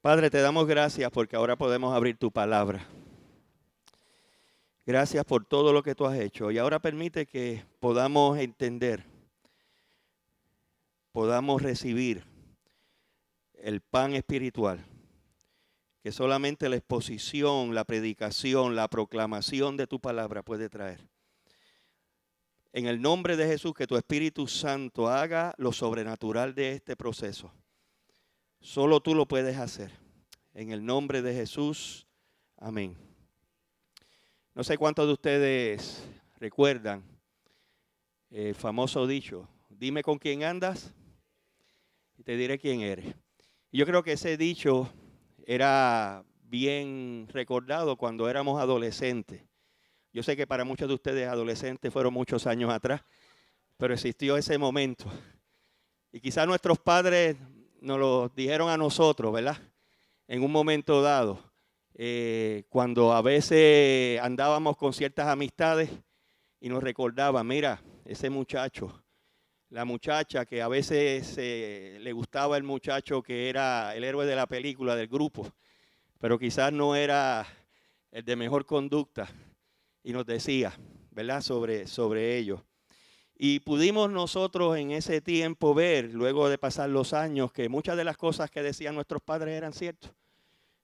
Padre, te damos gracias porque ahora podemos abrir tu palabra. Gracias por todo lo que tú has hecho. Y ahora permite que podamos entender, podamos recibir el pan espiritual, que solamente la exposición, la predicación, la proclamación de tu palabra puede traer. En el nombre de Jesús, que tu Espíritu Santo haga lo sobrenatural de este proceso. Solo tú lo puedes hacer. En el nombre de Jesús, amén. No sé cuántos de ustedes recuerdan el famoso dicho, dime con quién andas y te diré quién eres. Yo creo que ese dicho era bien recordado cuando éramos adolescentes. Yo sé que para muchos de ustedes adolescentes fueron muchos años atrás, pero existió ese momento. Y quizás nuestros padres nos lo dijeron a nosotros, ¿verdad? En un momento dado, cuando a veces andábamos con ciertas amistades y nos recordaban, mira, ese muchacho, la muchacha que a veces le gustaba el muchacho que era el héroe de la película, del grupo, pero quizás no era el de mejor conducta, y nos decía, ¿verdad?, sobre ello. Y pudimos nosotros en ese tiempo ver, luego de pasar los años, que muchas de las cosas que decían nuestros padres eran ciertas.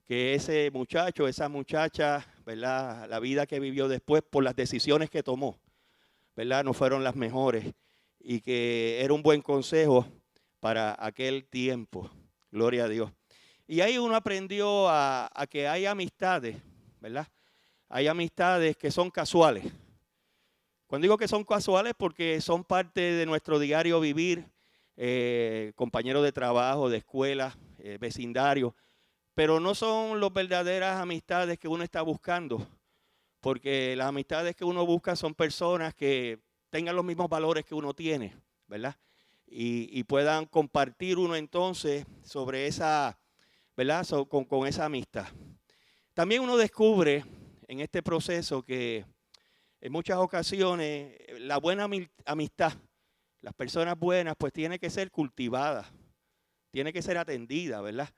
Que ese muchacho, esa muchacha, ¿verdad?, la vida que vivió después por las decisiones que tomó, ¿verdad?, no fueron las mejores. Y que era un buen consejo para aquel tiempo. Gloria a Dios. Y ahí uno aprendió a que hay amistades, ¿verdad? Hay amistades que son casuales. Cuando digo que son casuales, porque son parte de nuestro diario vivir, compañeros de trabajo, de escuela, vecindario, pero no son las verdaderas amistades que uno está buscando, porque las amistades que uno busca son personas que tengan los mismos valores que uno tiene, ¿verdad? Y puedan compartir uno entonces sobre esa, ¿verdad?, con esa amistad. También uno descubre en este proceso que en muchas ocasiones la buena amistad, las personas buenas, pues tiene que ser cultivada, tiene que ser atendida, ¿verdad?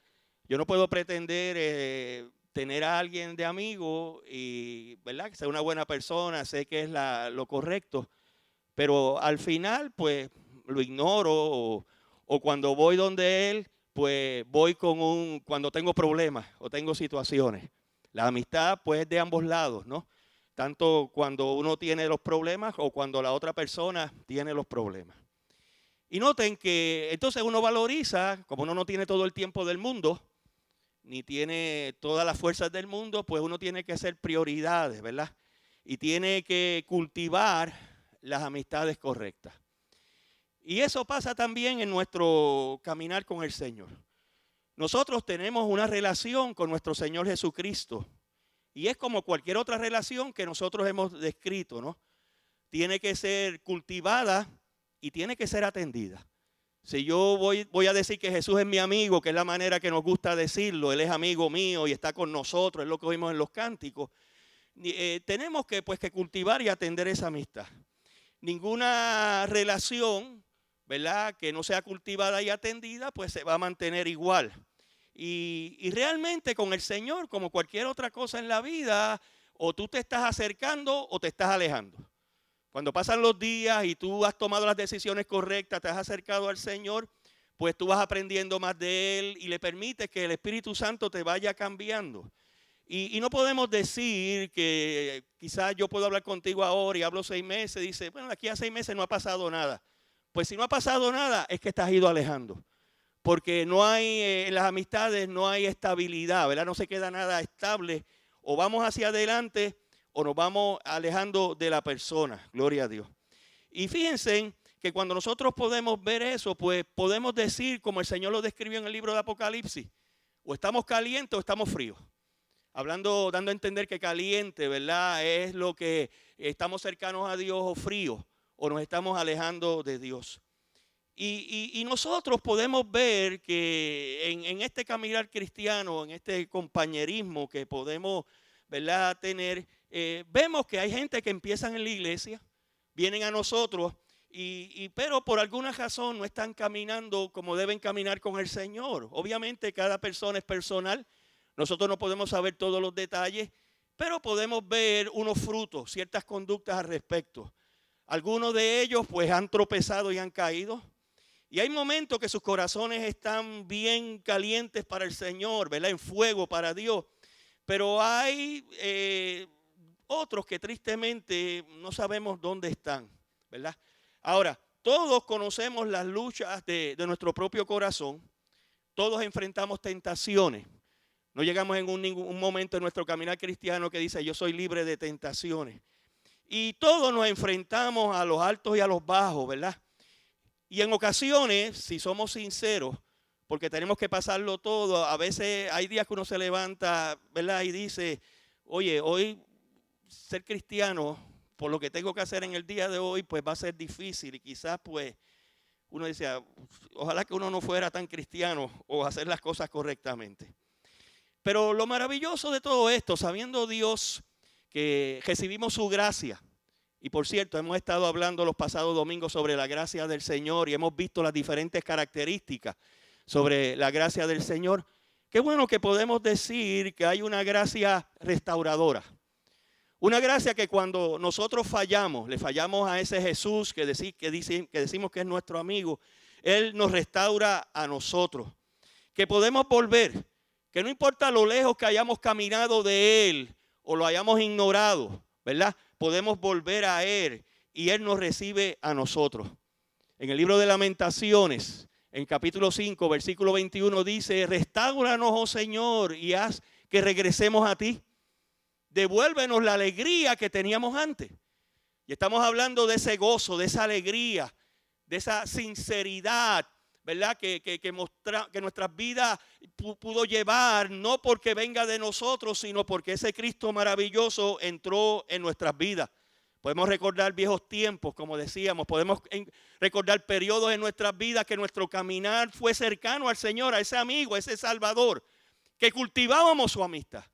Yo no puedo pretender tener a alguien de amigo y, ¿verdad?, que sea una buena persona, sé que es lo correcto, pero al final, pues, lo ignoro o cuando voy donde él, pues, voy cuando tengo problemas o tengo situaciones. La amistad, pues, es de ambos lados, ¿no? Tanto cuando uno tiene los problemas o cuando la otra persona tiene los problemas. Y noten que entonces uno valoriza, como uno no tiene todo el tiempo del mundo, ni tiene todas las fuerzas del mundo, pues uno tiene que hacer prioridades, ¿verdad? Y tiene que cultivar las amistades correctas. Y eso pasa también en nuestro caminar con el Señor. Nosotros tenemos una relación con nuestro Señor Jesucristo. Y es como cualquier otra relación que nosotros hemos descrito, ¿no? Tiene que ser cultivada y tiene que ser atendida. Si yo voy a decir que Jesús es mi amigo, que es la manera que nos gusta decirlo, Él es amigo mío y está con nosotros, es lo que oímos en los cánticos, tenemos que cultivar y atender esa amistad. Ninguna relación, ¿verdad?, que no sea cultivada y atendida, pues se va a mantener igual. Y realmente con el Señor, como cualquier otra cosa en la vida, o tú te estás acercando o te estás alejando. Cuando pasan los días y tú has tomado las decisiones correctas, te has acercado al Señor, pues tú vas aprendiendo más de Él y le permites que el Espíritu Santo te vaya cambiando. Y no podemos decir que quizás yo puedo hablar contigo ahora y hablo 6 meses, dice, bueno, aquí a 6 meses no ha pasado nada. Pues si no ha pasado nada, es que te has ido alejando. Porque no hay, en las amistades no hay estabilidad, ¿verdad? No se queda nada estable. O vamos hacia adelante o nos vamos alejando de la persona. Gloria a Dios. Y fíjense que cuando nosotros podemos ver eso, pues podemos decir, como el Señor lo describió en el libro de Apocalipsis, o estamos calientes o estamos fríos. Dando a entender que caliente, ¿verdad?, es lo que estamos cercanos a Dios, o frío, o nos estamos alejando de Dios. Y nosotros podemos ver que en este caminar cristiano, en este compañerismo que podemos, ¿verdad?, tener, vemos que hay gente que empiezan en la iglesia, vienen a nosotros Pero por alguna razón no están caminando como deben caminar con el Señor. Obviamente cada persona es personal. Nosotros no podemos saber todos los detalles, pero podemos ver unos frutos, ciertas conductas al respecto. Algunos de ellos pues han tropezado y han caído. Y hay momentos que sus corazones están bien calientes para el Señor, ¿verdad? En fuego para Dios. Pero hay otros que tristemente no sabemos dónde están, ¿verdad? Ahora, todos conocemos las luchas de nuestro propio corazón. Todos enfrentamos tentaciones. No llegamos en ningún momento en nuestro caminar cristiano que dice yo soy libre de tentaciones. Y todos nos enfrentamos a los altos y a los bajos, ¿verdad? Y en ocasiones, si somos sinceros, porque tenemos que pasarlo todo, a veces hay días que uno se levanta, ¿verdad? Y dice, oye, hoy ser cristiano, por lo que tengo que hacer en el día de hoy, pues va a ser difícil. Y quizás pues uno dice, ojalá que uno no fuera tan cristiano o hacer las cosas correctamente. Pero lo maravilloso de todo esto, sabiendo Dios que recibimos su gracia, y por cierto, hemos estado hablando los pasados domingos sobre la gracia del Señor y hemos visto las diferentes características sobre la gracia del Señor. Qué bueno que podemos decir que hay una gracia restauradora. Una gracia que cuando nosotros fallamos, le fallamos a ese Jesús que decimos que es nuestro amigo, Él nos restaura a nosotros. Que podemos volver, que no importa lo lejos que hayamos caminado de Él o lo hayamos ignorado, ¿verdad? Podemos volver a Él y Él nos recibe a nosotros. En el libro de Lamentaciones, en capítulo 5, versículo 21 dice, restáuranos, oh Señor, y haz que regresemos a ti. Devuélvenos la alegría que teníamos antes. Y estamos hablando de ese gozo, de esa alegría, de esa sinceridad, ¿verdad? Que nuestras vidas pudo llevar, no porque venga de nosotros, sino porque ese Cristo maravilloso entró en nuestras vidas. Podemos recordar viejos tiempos, como decíamos, podemos recordar periodos en nuestras vidas que nuestro caminar fue cercano al Señor, a ese amigo, a ese Salvador, que cultivábamos su amistad,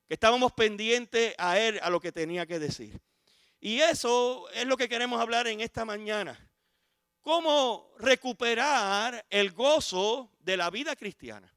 que estábamos pendientes a Él, a lo que tenía que decir. Y eso es lo que queremos hablar en esta mañana. Cómo recuperar el gozo de la vida cristiana.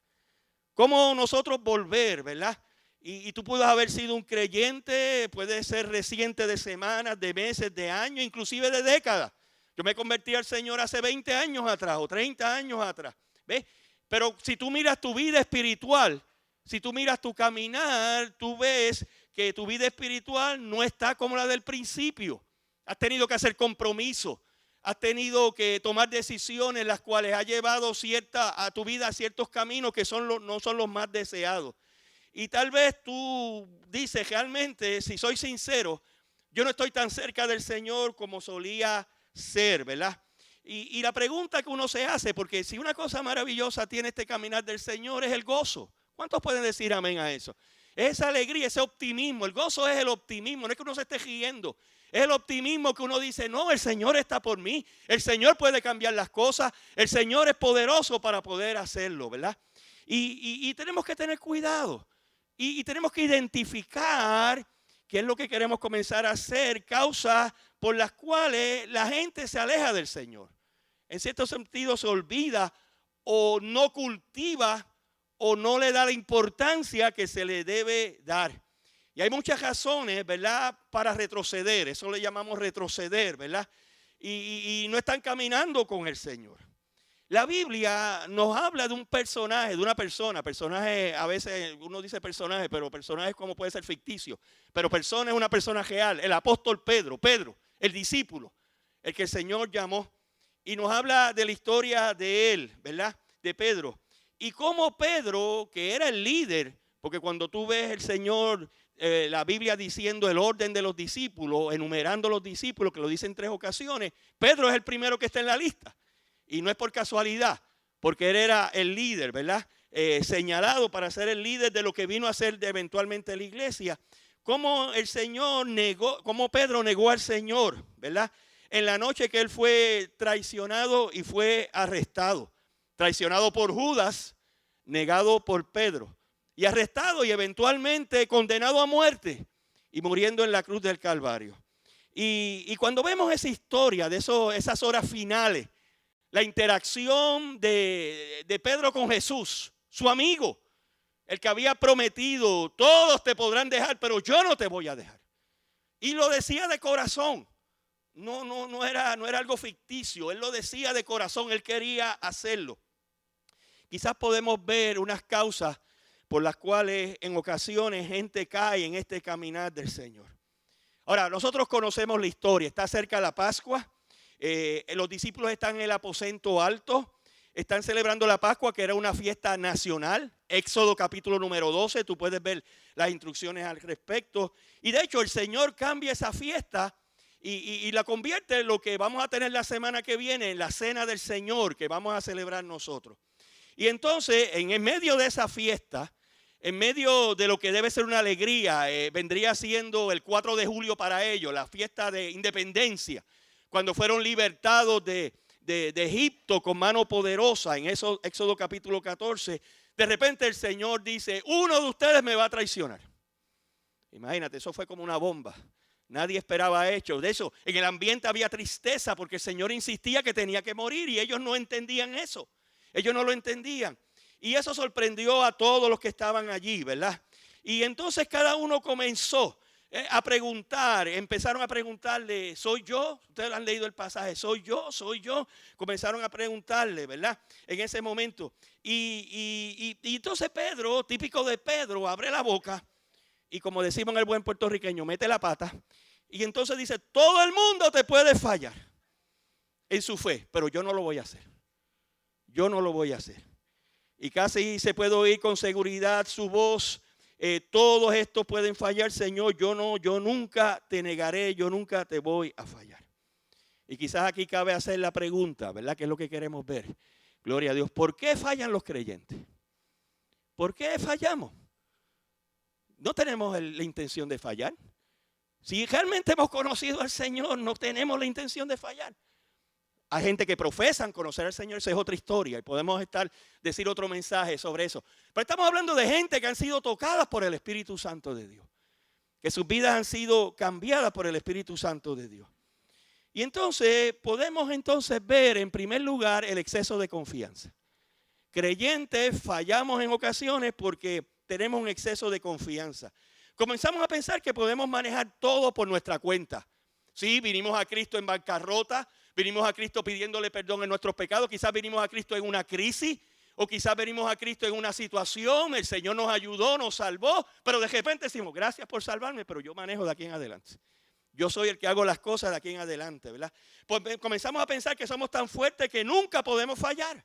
Cómo nosotros volver, ¿verdad? Y tú puedes haber sido un creyente, puede ser reciente de semanas, de meses, de años, inclusive de décadas. Yo me convertí al Señor hace 20 años atrás o 30 años atrás. ¿Ves? Pero si tú miras tu vida espiritual, si tú miras tu caminar, tú ves que tu vida espiritual no está como la del principio. Has tenido que hacer compromisos. Has tenido que tomar decisiones las cuales ha llevado a tu vida a ciertos caminos que no son los más deseados. Y tal vez tú dices realmente, si soy sincero, yo no estoy tan cerca del Señor como solía ser, ¿verdad? Y la pregunta que uno se hace, porque si una cosa maravillosa tiene este caminar del Señor es el gozo. ¿Cuántos pueden decir amén a eso? Es esa alegría, ese optimismo. El gozo es el optimismo, no es que uno se esté riendo. Es el optimismo que uno dice, no, el Señor está por mí. El Señor puede cambiar las cosas. El Señor es poderoso para poder hacerlo, ¿verdad? Y tenemos que tener cuidado. Y tenemos que identificar qué es lo que queremos comenzar a hacer, causas por las cuales la gente se aleja del Señor. En cierto sentido se olvida o no cultiva o no le da la importancia que se le debe dar. Y hay muchas razones, ¿verdad?, para retroceder. Eso le llamamos retroceder, ¿verdad? Y no están caminando con el Señor. La Biblia nos habla de un personaje, de una persona. Personaje, a veces uno dice personaje, pero personaje como puede ser ficticio. Pero persona es una persona real. El apóstol Pedro, el discípulo, el que el Señor llamó. Y nos habla de la historia de él, ¿verdad?, de Pedro. Y cómo Pedro, que era el líder, porque cuando tú ves el Señor, la Biblia diciendo el orden de los discípulos, enumerando los discípulos, que lo dice en 3 ocasiones, Pedro es el primero que está en la lista. Y no es por casualidad, porque él era el líder, ¿verdad? Señalado para ser el líder de lo que vino a ser eventualmente la iglesia. Cómo el Señor cómo Pedro negó al Señor, ¿verdad? En la noche que él fue traicionado y fue arrestado. Traicionado por Judas, negado por Pedro. Y arrestado y eventualmente condenado a muerte y muriendo en la cruz del Calvario. Y cuando vemos esa historia de esas horas finales, la interacción de Pedro con Jesús, su amigo, el que había prometido, todos te podrán dejar, pero yo no te voy a dejar. Y lo decía de corazón. No era algo ficticio. Él lo decía de corazón. Él quería hacerlo. Quizás podemos ver unas causas por las cuales en ocasiones gente cae en este caminar del Señor. Ahora, nosotros conocemos la historia. Está cerca la Pascua. Los discípulos están en el aposento alto. Están celebrando la Pascua, que era una fiesta nacional. Éxodo capítulo número 12. Tú puedes ver las instrucciones al respecto. Y de hecho el Señor cambia esa fiesta y la convierte en lo que vamos a tener la semana que viene, en la cena del Señor que vamos a celebrar nosotros. Y entonces en medio de esa fiesta, en medio de lo que debe ser una alegría, vendría siendo el 4 de julio para ellos, la fiesta de independencia, cuando fueron libertados de Egipto con mano poderosa, en eso, Éxodo capítulo 14, de repente el Señor dice, uno de ustedes me va a traicionar. Imagínate, eso fue como una bomba. Nadie esperaba hecho. De eso, en el ambiente había tristeza porque el Señor insistía que tenía que morir y ellos no entendían eso. Ellos no lo entendían. Y eso sorprendió a todos los que estaban allí, ¿verdad? Y entonces cada uno comenzó a preguntar, empezaron a preguntarle, ¿soy yo? Ustedes han leído el pasaje, ¿soy yo? ¿Soy yo? Comenzaron a preguntarle, ¿verdad? En ese momento. Y entonces Pedro, típico de Pedro, abre la boca y como decimos en el buen puertorriqueño, mete la pata. Y entonces dice, todo el mundo te puede fallar en su fe, pero yo no lo voy a hacer. Yo no lo voy a hacer. Y casi se puede oír con seguridad su voz. Todos estos pueden fallar, Señor, yo nunca te negaré, yo nunca te voy a fallar. Y quizás aquí cabe hacer la pregunta, ¿verdad? Que es lo que queremos ver. Gloria a Dios. ¿Por qué fallan los creyentes? ¿Por qué fallamos? No tenemos la intención de fallar. Si realmente hemos conocido al Señor, no tenemos la intención de fallar. Hay gente que profesan conocer al Señor, esa es otra historia y podemos decir otro mensaje sobre eso. Pero estamos hablando de gente que han sido tocadas por el Espíritu Santo de Dios, que sus vidas han sido cambiadas por el Espíritu Santo de Dios. Y entonces podemos ver en primer lugar el exceso de confianza. Creyentes fallamos en ocasiones porque tenemos un exceso de confianza. Comenzamos a pensar que podemos manejar todo por nuestra cuenta. Sí, vinimos a Cristo en bancarrota. Vinimos a Cristo pidiéndole perdón en nuestros pecados. Quizás vinimos a Cristo en una crisis. O quizás venimos a Cristo en una situación. El Señor nos ayudó, nos salvó. Pero de repente decimos, gracias por salvarme, pero yo manejo de aquí en adelante. Yo soy el que hago las cosas de aquí en adelante, ¿verdad? Pues comenzamos a pensar que somos tan fuertes que nunca podemos fallar.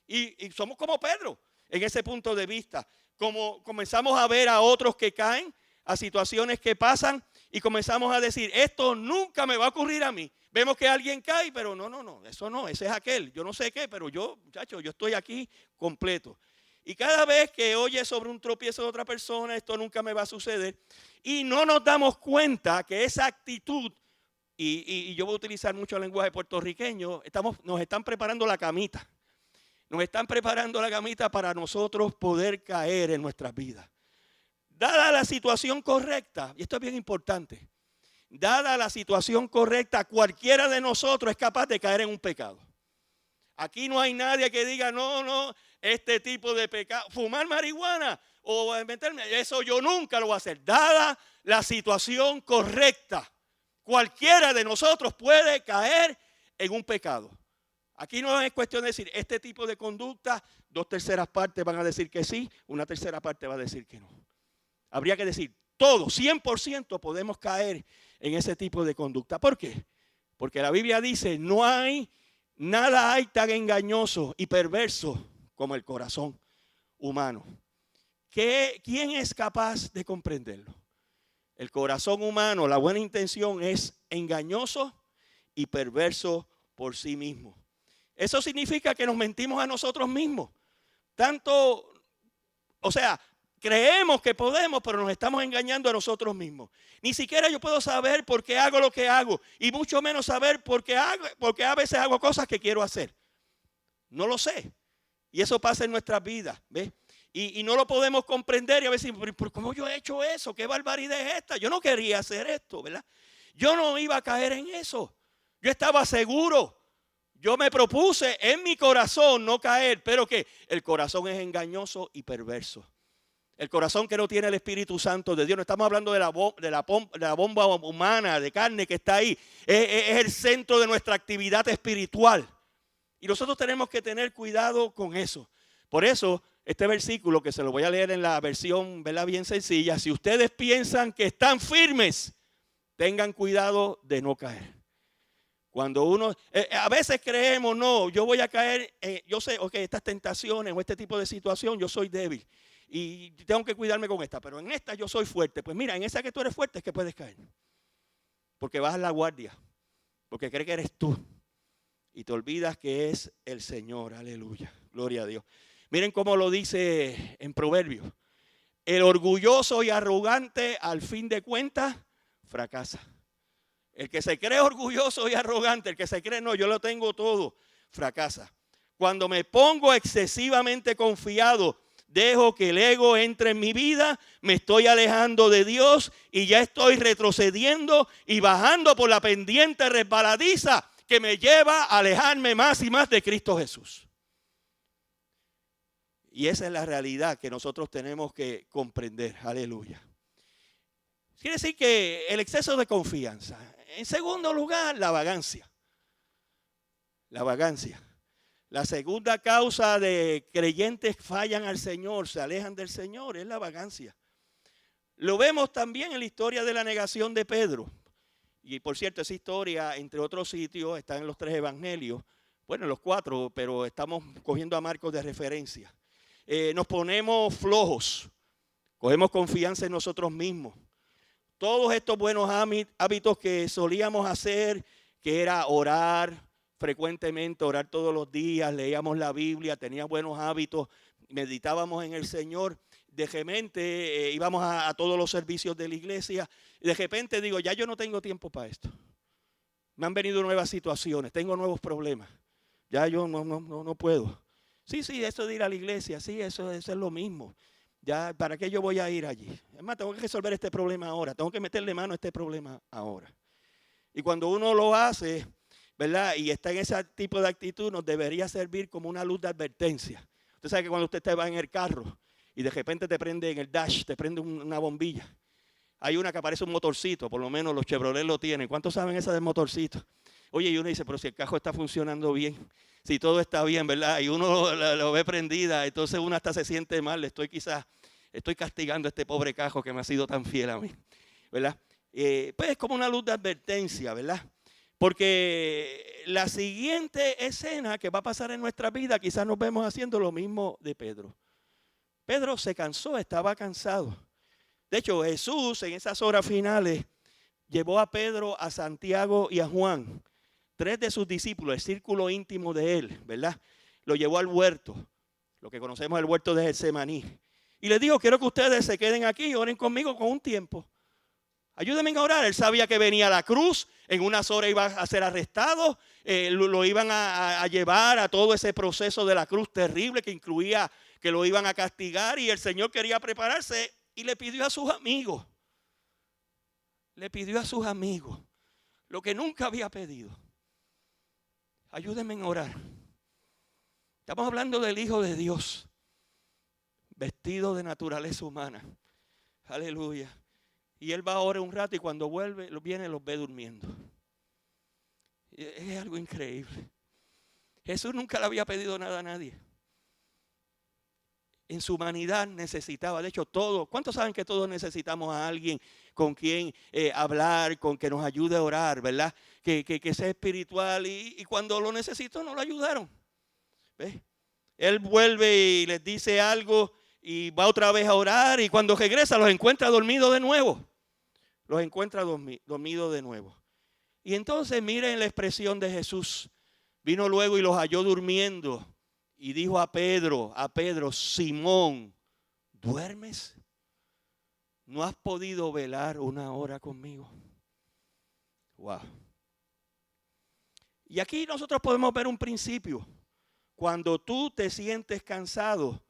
Y somos como Pedro en ese punto de vista. Como comenzamos a ver a otros que caen, a situaciones que pasan. Y comenzamos a decir, esto nunca me va a ocurrir a mí. Vemos que alguien cae, pero no, eso no, ese es aquel. Yo no sé qué, pero yo, muchacho, yo estoy aquí completo. Y cada vez que oye sobre un tropiezo de otra persona, esto nunca me va a suceder. Y no nos damos cuenta que esa actitud, y yo voy a utilizar mucho el lenguaje puertorriqueño, nos están preparando la camita. Nos están preparando la camita para nosotros poder caer en nuestras vidas. Dada la situación correcta, y esto es bien importante, dada la situación correcta, cualquiera de nosotros es capaz de caer en un pecado. Aquí no hay nadie que diga, no, este tipo de pecado, fumar marihuana o meterme, eso yo nunca lo voy a hacer. Dada la situación correcta, cualquiera de nosotros puede caer en un pecado. Aquí no es cuestión de decir, este tipo de conducta, 2/3 partes van a decir que sí, 1/3 parte va a decir que no. Habría que decir, todos, 100% podemos caer en ese tipo de conducta. ¿Por qué? Porque la Biblia dice, nada hay tan engañoso y perverso como el corazón humano. ¿Quién es capaz de comprenderlo? El corazón humano, la buena intención es engañoso y perverso por sí mismo. Eso significa que nos mentimos a nosotros mismos. Creemos que podemos, pero nos estamos engañando a nosotros mismos. Ni siquiera yo puedo saber por qué hago lo que hago. Y mucho menos saber por qué a veces hago cosas que quiero hacer. No lo sé. Y eso pasa en nuestras vidas, ¿ves? Y no lo podemos comprender. Y a veces, ¿por cómo yo he hecho eso? ¿Qué barbaridad es esta? Yo no quería hacer esto, ¿verdad? yo no iba a caer en eso. Yo estaba seguro. Yo me propuse en mi corazón no caer, pero que el corazón es engañoso y perverso. El corazón que no tiene el Espíritu Santo de Dios. No estamos hablando de la bomba humana, de carne que está ahí. Es el centro de nuestra actividad espiritual. Y nosotros tenemos que tener cuidado con eso. Por eso, este versículo que se lo voy a leer en la versión, ¿verdad?, bien sencilla. Si ustedes piensan que están firmes, tengan cuidado de no caer. Cuando uno, a veces creemos, no, yo voy a caer, yo sé, ok, estas tentaciones o este tipo de situación, yo soy débil y tengo que cuidarme con esta, pero en esta yo soy fuerte. Pues mira, en esa que tú eres fuerte es que puedes caer, porque bajas la guardia, porque crees que eres tú y te olvidas que es el Señor, aleluya, gloria a Dios. Miren cómo lo dice en Proverbios, el orgulloso y arrogante al fin de cuentas fracasa. El que se cree orgulloso y arrogante, el que se cree, no, yo lo tengo todo, fracasa. Cuando me pongo excesivamente confiado, dejo que el ego entre en mi vida, me estoy alejando de Dios y ya estoy retrocediendo y bajando por la pendiente resbaladiza que me lleva a alejarme más y más de Cristo Jesús. Y esa es la realidad que nosotros tenemos que comprender, aleluya. Quiere decir que el exceso de confianza. En segundo lugar, la vagancia. La vagancia. La segunda causa de creyentes que fallan al Señor, se alejan del Señor, es la vagancia. Lo vemos también en la historia de la negación de Pedro. Y por cierto, esa historia, entre otros sitios, está en los 3 evangelios. Bueno, en los 4, pero estamos cogiendo a Marcos de referencia. Nos ponemos flojos, cogemos confianza en nosotros mismos. Todos estos buenos hábitos que solíamos hacer, que era orar frecuentemente, orar todos los días, leíamos la Biblia, teníamos buenos hábitos, meditábamos en el Señor. De repente íbamos a todos los servicios de la iglesia. De repente digo, ya yo no tengo tiempo para esto. Me han venido nuevas situaciones, tengo nuevos problemas. Ya yo no puedo. Sí, eso de ir a la iglesia, sí, eso es lo mismo. Ya, ¿para qué yo voy a ir allí? Es más, tengo que resolver este problema ahora. Tengo que meterle mano a este problema ahora. Y cuando uno lo hace, ¿verdad?, y está en ese tipo de actitud, nos debería servir como una luz de advertencia. Usted sabe que cuando usted va en el carro y de repente te prende en el dash, te prende una bombilla. Hay una que aparece un motorcito, por lo menos los Chevrolet lo tienen. ¿Cuántos saben esa del motorcito? Oye, y uno dice, pero si el carro está funcionando bien, si todo está bien, ¿verdad? Y uno lo ve prendida, entonces uno hasta se siente mal. Estoy castigando a este pobre carro que me ha sido tan fiel a mí, ¿verdad? Pues es como una luz de advertencia, ¿verdad? Porque la siguiente escena que va a pasar en nuestra vida, quizás nos vemos haciendo lo mismo de Pedro. Pedro se cansó, estaba cansado. De hecho, Jesús en esas horas finales llevó a Pedro, a Santiago y a Juan, 3 de sus discípulos, el círculo íntimo de él, ¿verdad? Lo llevó al huerto, lo que conocemos el huerto de Getsemaní. Y les dijo, quiero que ustedes se queden aquí y oren conmigo con un tiempo. Ayúdenme a orar. Él sabía que venía la cruz, en unas horas iba a ser arrestado, lo iban a llevar a todo ese proceso de la cruz terrible que incluía que lo iban a castigar, y el Señor quería prepararse y le pidió a sus amigos. Le pidió a sus amigos lo que nunca había pedido. Ayúdenme a orar. Estamos hablando del Hijo de Dios, vestido de naturaleza humana. Aleluya. Y él va a orar un rato y cuando viene los ve durmiendo. Es algo increíble. Jesús nunca le había pedido nada a nadie. En su humanidad necesitaba, de hecho todos, ¿cuántos saben que todos necesitamos a alguien con quien hablar, con que nos ayude a orar, ¿verdad? Que sea espiritual, y cuando lo necesitó no lo ayudaron. ¿Ves? Él vuelve y les dice algo y va otra vez a orar, y cuando regresa los encuentra dormidos de nuevo. Los encuentra dormidos de nuevo. Y entonces miren la expresión de Jesús. Vino luego y los halló durmiendo. Y dijo a Pedro, Simón, ¿duermes? ¿No has podido velar una hora conmigo? Wow. Y aquí nosotros podemos ver un principio. Cuando tú te sientes cansado,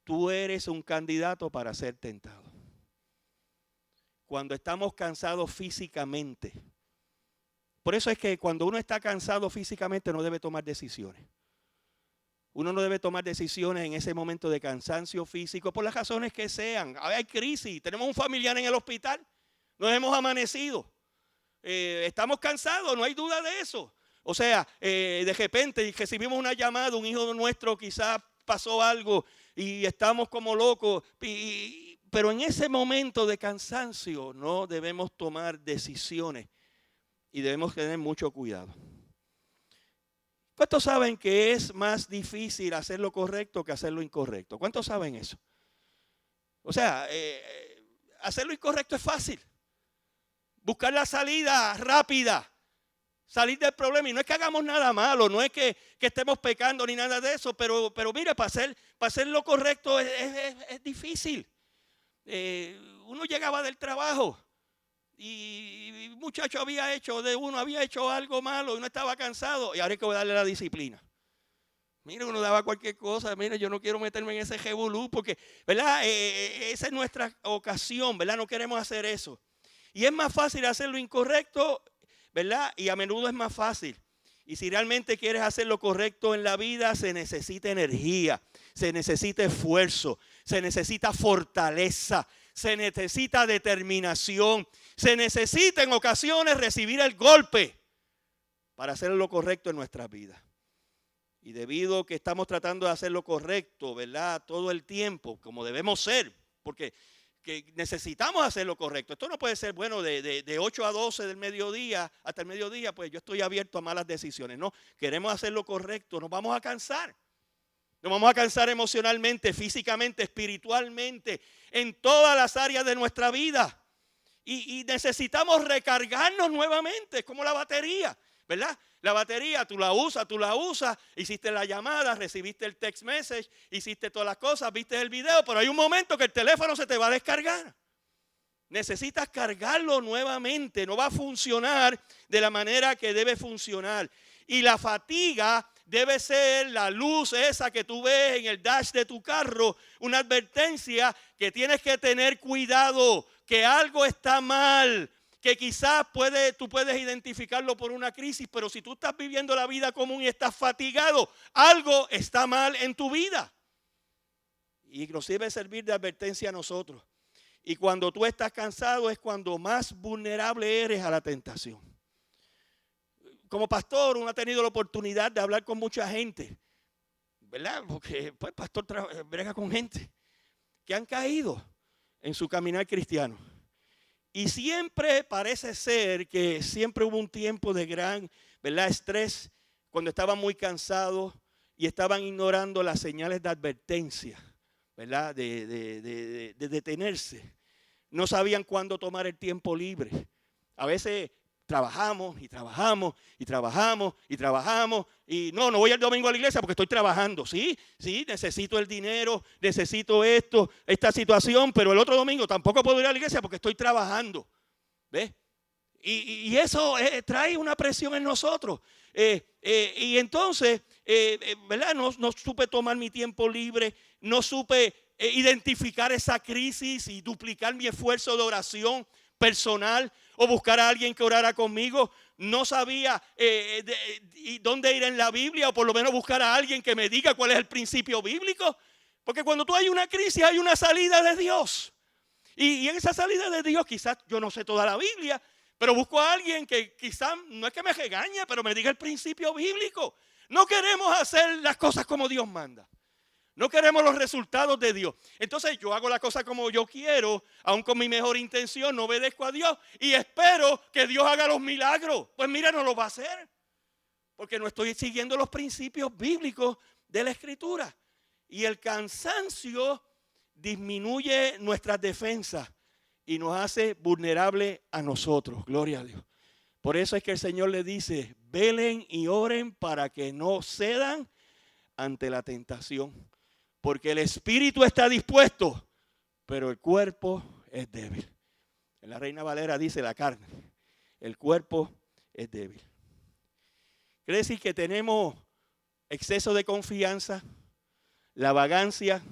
tú eres un candidato para ser tentado. Cuando estamos cansados físicamente, Por eso es que cuando uno está cansado físicamente no debe tomar decisiones. Uno no debe tomar decisiones en ese momento de cansancio físico por las razones que sean. Hay crisis, tenemos un familiar en el hospital, nos hemos amanecido, estamos cansados, no hay duda de eso. O sea, de repente recibimos una llamada, un hijo nuestro quizás pasó algo y estamos como locos. Pero en ese momento de cansancio no debemos tomar decisiones y debemos tener mucho cuidado. ¿Cuántos saben que es más difícil hacer lo correcto que hacer lo incorrecto? ¿Cuántos saben eso? O sea, hacer lo incorrecto es fácil. Buscar la salida rápida, salir del problema. Y no es que hagamos nada malo, no es que estemos pecando ni nada de eso, pero mire, para hacer lo correcto es difícil. Uno llegaba del trabajo y un muchacho había hecho algo malo y uno estaba cansado y ahora hay que darle la disciplina. Mire, uno daba cualquier cosa, mire, yo no quiero meterme en ese revolú porque, ¿verdad? Esa es nuestra ocasión, ¿verdad? No queremos hacer eso. Y es más fácil hacer lo incorrecto, ¿verdad? Y a menudo es más fácil. Y si realmente quieres hacer lo correcto en la vida, se necesita energía, se necesita esfuerzo, se necesita fortaleza, se necesita determinación, se necesita en ocasiones recibir el golpe para hacer lo correcto en nuestras vidas. Y debido a que estamos tratando de hacer lo correcto, ¿verdad? Todo el tiempo, como debemos ser, porque que necesitamos hacer lo correcto. Esto no puede ser, bueno, de 8 a 12 del mediodía hasta el mediodía, pues yo estoy abierto a malas decisiones. No, queremos hacer lo correcto, nos vamos a cansar. Nos vamos a cansar emocionalmente, físicamente, espiritualmente, en todas las áreas de nuestra vida. Y necesitamos recargarnos nuevamente, como la batería, ¿verdad? La batería, tú la usas, hiciste la llamada, recibiste el text message, hiciste todas las cosas, viste el video, pero hay un momento que el teléfono se te va a descargar. Necesitas cargarlo nuevamente, no va a funcionar de la manera que debe funcionar. Y la fatiga debe ser la luz esa que tú ves en el dash de tu carro, una advertencia que tienes que tener cuidado, que algo está mal, que quizás tú puedes identificarlo por una crisis, pero si tú estás viviendo la vida común y estás fatigado, algo está mal en tu vida. Y nos debe servir de advertencia a nosotros. Y cuando tú estás cansado es cuando más vulnerable eres a la tentación. Como pastor, uno ha tenido la oportunidad de hablar con mucha gente, ¿verdad? Porque pues, pastor brega con gente que han caído en su caminar cristiano. Y siempre parece ser que siempre hubo un tiempo de gran, ¿verdad?, estrés, cuando estaban muy cansados y estaban ignorando las señales de advertencia, ¿verdad?, de detenerse. No sabían cuándo tomar el tiempo libre. A veces trabajamos y no voy el domingo a la iglesia porque estoy trabajando. Sí, necesito el dinero, necesito esta situación, pero el otro domingo tampoco puedo ir a la iglesia porque estoy trabajando. ¿Ves? Y eso trae una presión en nosotros. Y entonces, ¿verdad? No supe tomar mi tiempo libre, no supe identificar esa crisis y duplicar mi esfuerzo de oración personal o buscar a alguien que orara conmigo. No sabía dónde ir en la Biblia o por lo menos buscar a alguien que me diga cuál es el principio bíblico. Porque cuando tú hay una crisis hay una salida de Dios. Y en esa salida de Dios quizás yo no sé toda la Biblia, pero busco a alguien que quizás no es que me regañe, pero me diga el principio bíblico. No queremos hacer las cosas como Dios manda. No queremos los resultados de Dios. Entonces yo hago la cosa como yo quiero, aun con mi mejor intención, no obedezco a Dios y espero que Dios haga los milagros. Pues mira, no lo va a hacer, porque no estoy siguiendo los principios bíblicos de la Escritura. Y el cansancio disminuye nuestras defensas y nos hace vulnerables a nosotros. Gloria a Dios. Por eso es que el Señor le dice, velen y oren para que no cedan ante la tentación. Porque el espíritu está dispuesto, pero el cuerpo es débil. En la Reina Valera dice la carne, el cuerpo es débil. Quiere decir que tenemos exceso de confianza, la vagancia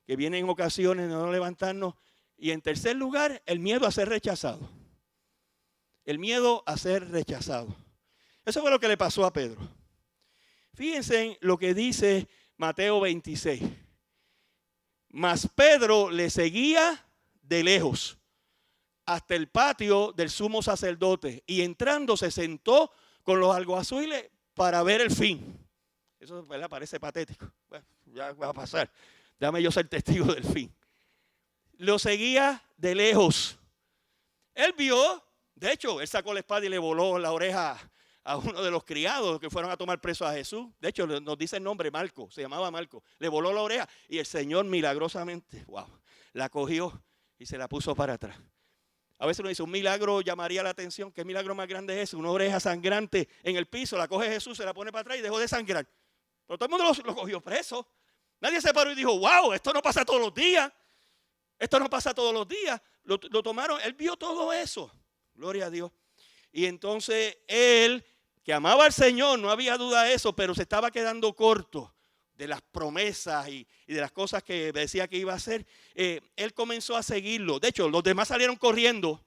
que viene en ocasiones de no levantarnos. Y en tercer lugar, el miedo a ser rechazado. El miedo a ser rechazado. Eso fue lo que le pasó a Pedro. Fíjense en lo que dice Mateo 26. Mas Pedro le seguía de lejos hasta el patio del sumo sacerdote y entrando se sentó con los alguaciles para ver el fin. Eso, ¿verdad?, parece patético. Bueno, ya va a pasar. Déjame yo ser testigo del fin. Lo seguía de lejos. Él vio, de hecho, él sacó la espada y le voló la oreja a uno de los criados que fueron a tomar preso a Jesús. De hecho, nos dice el nombre Marco, se llamaba Marco. Le voló la oreja y el Señor milagrosamente, wow, la cogió y se la puso para atrás. A veces uno dice, un milagro llamaría la atención. ¿Qué milagro más grande es ese? Una oreja sangrante en el piso, la coge Jesús, se la pone para atrás y dejó de sangrar. Pero todo el mundo lo cogió preso. Nadie se paró y dijo, wow, esto no pasa todos los días. Esto no pasa todos los días. Lo tomaron, él vio todo eso. Gloria a Dios. Y entonces él, que amaba al Señor, no había duda de eso, pero se estaba quedando corto de las promesas y de las cosas que decía que iba a hacer. Él comenzó a seguirlo. De hecho, los demás salieron corriendo.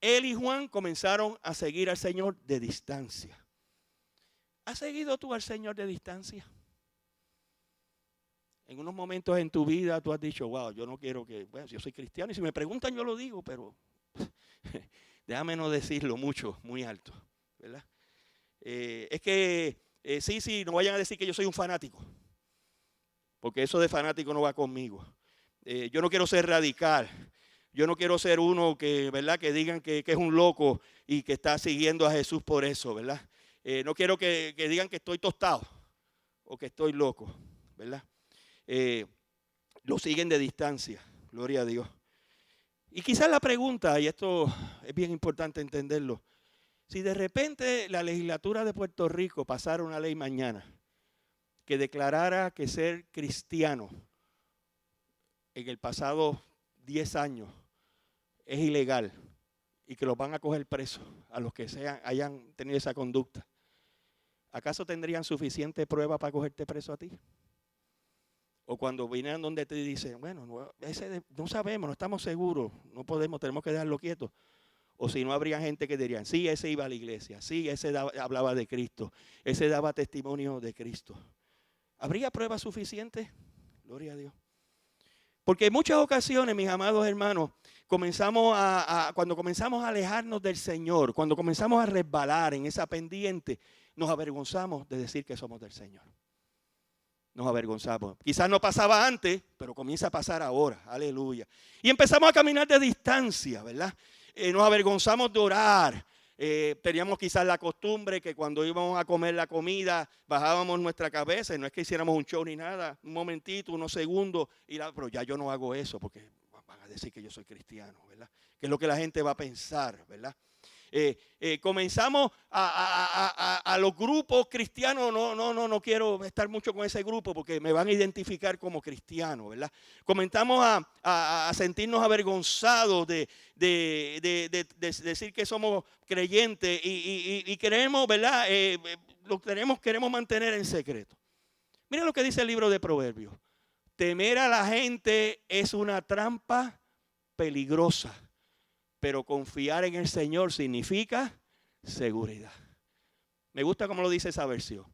Él y Juan comenzaron a seguir al Señor de distancia. ¿Has seguido tú al Señor de distancia? En unos momentos en tu vida tú has dicho, wow, yo no quiero que, bueno, yo soy cristiano y si me preguntan yo lo digo, pero déjame no decirlo mucho, muy alto, ¿verdad? Es que, sí, no vayan a decir que yo soy un fanático, porque eso de fanático no va conmigo. Yo no quiero ser radical, yo no quiero ser uno que, ¿verdad?, que digan que es un loco y que está siguiendo a Jesús por eso, ¿verdad? No quiero que digan que estoy tostado o que estoy loco, ¿verdad? Lo siguen de distancia, gloria a Dios. Y quizás la pregunta, y esto es bien importante entenderlo, si de repente la legislatura de Puerto Rico pasara una ley mañana que declarara que ser cristiano en el pasado 10 años es ilegal y que los van a coger presos a los que hayan tenido esa conducta, ¿acaso tendrían suficiente prueba para cogerte preso a ti? O cuando vinieran donde te dicen, bueno, no sabemos, no estamos seguros, no podemos, tenemos que dejarlo quieto. O si no, habría gente que dirían, sí, ese iba a la iglesia, sí, ese hablaba de Cristo, ese daba testimonio de Cristo. ¿Habría pruebas suficientes? Gloria a Dios. Porque en muchas ocasiones, mis amados hermanos, cuando comenzamos a alejarnos del Señor, cuando comenzamos a resbalar en esa pendiente, nos avergonzamos de decir que somos del Señor. Nos avergonzamos. Quizás no pasaba antes, pero comienza a pasar ahora. Aleluya. Y empezamos a caminar de distancia, ¿verdad? Nos avergonzamos de orar. Teníamos quizás la costumbre que cuando íbamos a comer la comida bajábamos nuestra cabeza y no es que hiciéramos un show ni nada, un momentito, unos segundos, pero ya yo no hago eso porque van a decir que yo soy cristiano, ¿verdad? Que es lo que la gente va a pensar, ¿verdad? Comenzamos a los grupos cristianos, no quiero estar mucho con ese grupo porque me van a identificar como cristiano, ¿verdad? Comenzamos a sentirnos avergonzados de decir que somos creyentes y queremos, ¿verdad? Queremos mantener en secreto. Mira lo que dice el libro de Proverbios. Temer a la gente es una trampa peligrosa, pero confiar en el Señor significa seguridad. Me gusta cómo lo dice esa versión.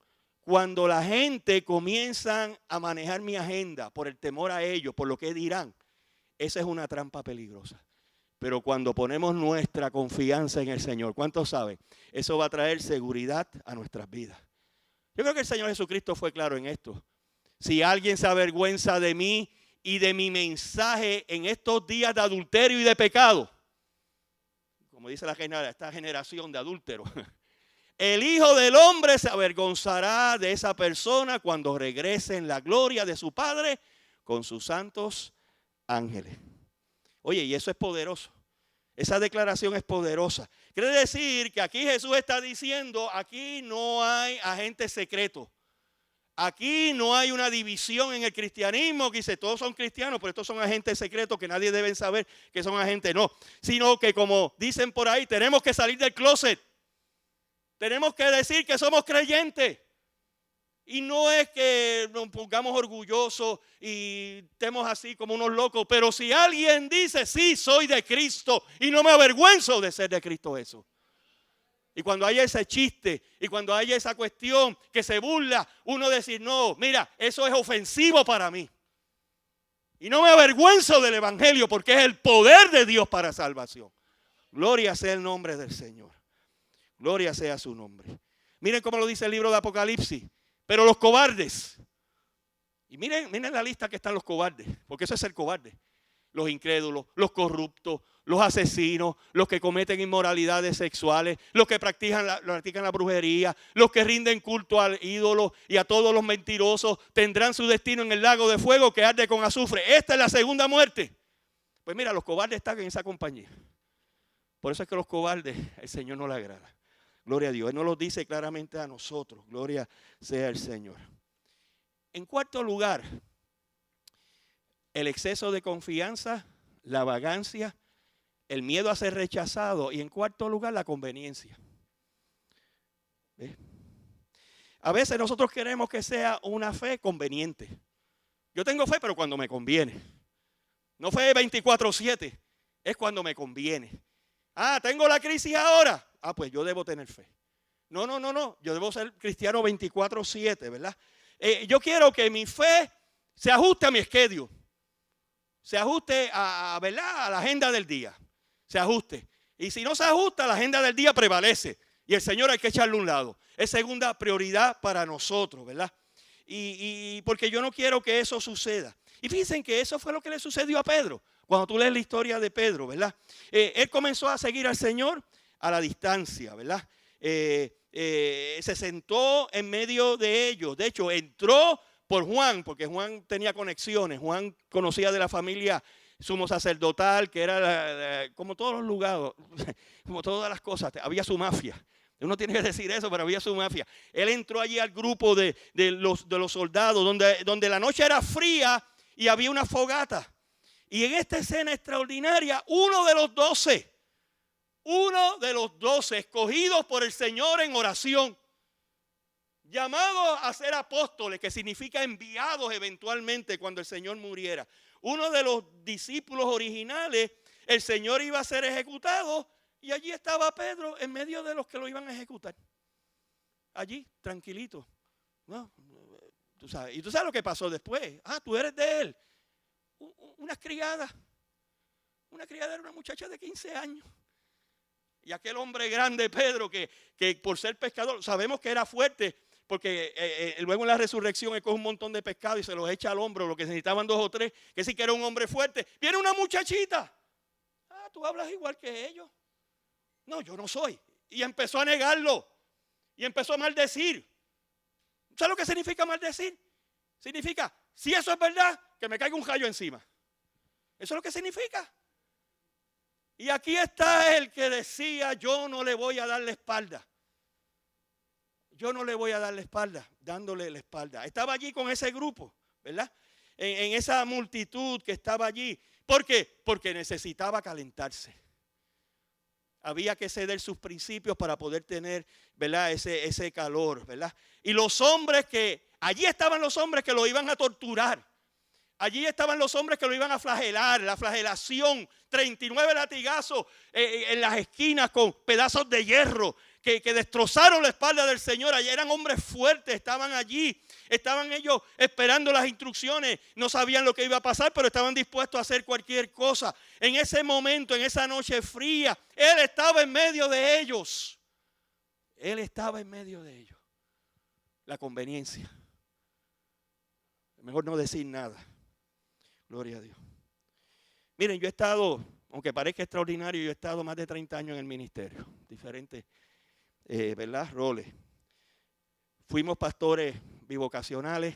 Cuando la gente comienza a manejar mi agenda por el temor a ellos, por lo que dirán, esa es una trampa peligrosa. Pero cuando ponemos nuestra confianza en el Señor, ¿cuántos saben? Eso va a traer seguridad a nuestras vidas. Yo creo que el Señor Jesucristo fue claro en esto. Si alguien se avergüenza de mí y de mi mensaje en estos días de adulterio y de pecado, como dice esta generación de adúlteros, el Hijo del Hombre se avergonzará de esa persona cuando regrese en la gloria de su Padre con sus santos ángeles. Oye, y eso es poderoso. Esa declaración es poderosa. Quiere decir que aquí Jesús está diciendo, aquí no hay agentes secretos. Aquí no hay una división en el cristianismo que dice todos son cristianos, pero estos son agentes secretos que nadie debe saber que son agentes. No, sino que como dicen por ahí, tenemos que salir del closet. Tenemos que decir que somos creyentes. Y no es que nos pongamos orgullosos y estemos así como unos locos, pero si alguien dice, sí, soy de Cristo y no me avergüenzo de ser de Cristo eso. Y cuando hay ese chiste y cuando hay esa cuestión que se burla, uno decir, no, mira, eso es ofensivo para mí. Y no me avergüenzo del evangelio porque es el poder de Dios para salvación. Gloria sea el nombre del Señor. Gloria sea su nombre. Miren cómo lo dice el libro de Apocalipsis. Pero los cobardes. Y miren la lista que están los cobardes. Porque eso es ser cobarde. Los incrédulos, los corruptos, los asesinos, los que cometen inmoralidades sexuales, los que practican la brujería, los que rinden culto al ídolo y a todos los mentirosos tendrán su destino en el lago de fuego que arde con azufre. Esta es la segunda muerte. Pues mira, los cobardes están en esa compañía. Por eso es que los cobardes el Señor no le agrada. Gloria a Dios. Él nos lo dice claramente a nosotros. Gloria sea el Señor. En cuarto lugar, el exceso de confianza, la vagancia, el miedo a ser rechazado y en cuarto lugar la conveniencia. ¿Ves? A veces nosotros queremos que sea una fe conveniente. Yo tengo fe pero cuando me conviene. No fe 24/7, es cuando me conviene. Ah, tengo la crisis ahora. Ah, pues yo debo tener fe. No, yo debo ser cristiano 24/7, ¿verdad? Yo quiero que mi fe se ajuste a mi schedule. Se ajuste ¿verdad? A la agenda del día. Se ajuste. Y si no se ajusta, la agenda del día prevalece. Y el Señor hay que echarle a un lado. Es segunda prioridad para nosotros, ¿verdad? Y porque yo no quiero que eso suceda. Y fíjense que eso fue lo que le sucedió a Pedro. Cuando tú lees la historia de Pedro, ¿verdad? Él comenzó a seguir al Señor a la distancia, ¿verdad? Se sentó en medio de ellos. De hecho, entró por Juan, porque Juan tenía conexiones. Juan conocía de la familia sumo sacerdotal, que era como todos los lugares, como todas las cosas, había su mafia. Uno tiene que decir eso, pero había su mafia. Él entró allí al grupo de los soldados, donde la noche era fría y había una fogata. Y en esta escena extraordinaria, uno de los 12 escogidos por el Señor en oración, llamados a ser apóstoles, que significa enviados eventualmente cuando el Señor muriera. Uno de los discípulos originales, el Señor iba a ser ejecutado y allí estaba Pedro en medio de los que lo iban a ejecutar. Allí, tranquilito. ¿No? Y tú sabes lo que pasó después. Ah, tú eres de él. Una criada era una muchacha de 15 años. Y aquel hombre grande, Pedro, que por ser pescador, sabemos que era fuerte, porque luego en la resurrección él coge un montón de pescado y se los echa al hombro, lo que necesitaban 2 o 3, que sí que era un hombre fuerte. Viene una muchachita. Ah, tú hablas igual que ellos. No, yo no soy. Y empezó a negarlo. Y empezó a maldecir. ¿Sabes lo que significa maldecir? Significa, si eso es verdad, que me caiga un rayo encima. Eso es lo que significa. Y aquí está el que decía, yo no le voy a dar la espalda. Yo no le voy a dar la espalda, dándole la espalda. Estaba allí con ese grupo, ¿verdad? En esa multitud que estaba allí. ¿Por qué? Porque necesitaba calentarse. Había que ceder sus principios para poder tener, ¿verdad? Ese calor, ¿verdad? Y los hombres allí estaban los hombres que lo iban a torturar. Allí estaban los hombres que lo iban a flagelar, la flagelación, 39 latigazos en las esquinas con pedazos de hierro que destrozaron la espalda del Señor. Allí eran hombres fuertes, estaban allí, estaban ellos esperando las instrucciones, no sabían lo que iba a pasar, pero estaban dispuestos a hacer cualquier cosa. En ese momento, en esa noche fría, Él estaba en medio de ellos. Él estaba en medio de ellos. La conveniencia. Mejor no decir nada. Gloria a Dios. Miren, yo he estado, aunque parezca extraordinario, yo he estado más de 30 años en el ministerio. Diferentes, ¿verdad? Roles. Fuimos pastores bivocacionales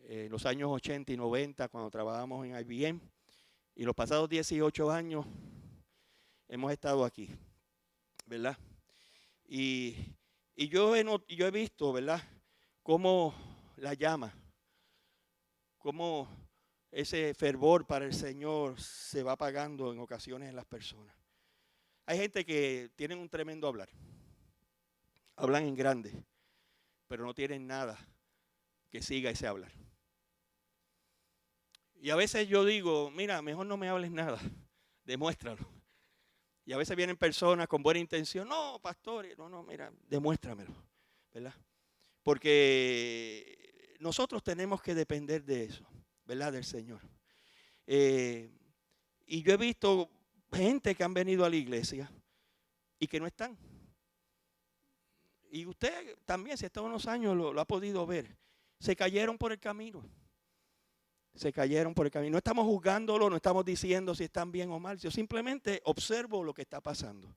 en los años 80 y 90 cuando trabajamos en IBM. Y los pasados 18 años hemos estado aquí, ¿verdad? Y yo he visto, ¿verdad? Cómo la llama, cómo ese fervor para el Señor se va apagando en ocasiones en las personas. Hay gente que tienen un tremendo hablar. Hablan en grande, pero no tienen nada que siga ese hablar. Y a veces yo digo, mira, mejor no me hables nada, demuéstralo. Y a veces vienen personas con buena intención. No, pastor, no, mira, demuéstramelo, ¿verdad? Porque nosotros tenemos que depender de eso, ¿verdad? Del Señor. Y yo he visto gente que han venido a la iglesia y que no están. Y usted también, si ha estado unos años, lo ha podido ver. Se cayeron por el camino. Se cayeron por el camino. No estamos juzgándolo, no estamos diciendo si están bien o mal. Yo simplemente observo lo que está pasando.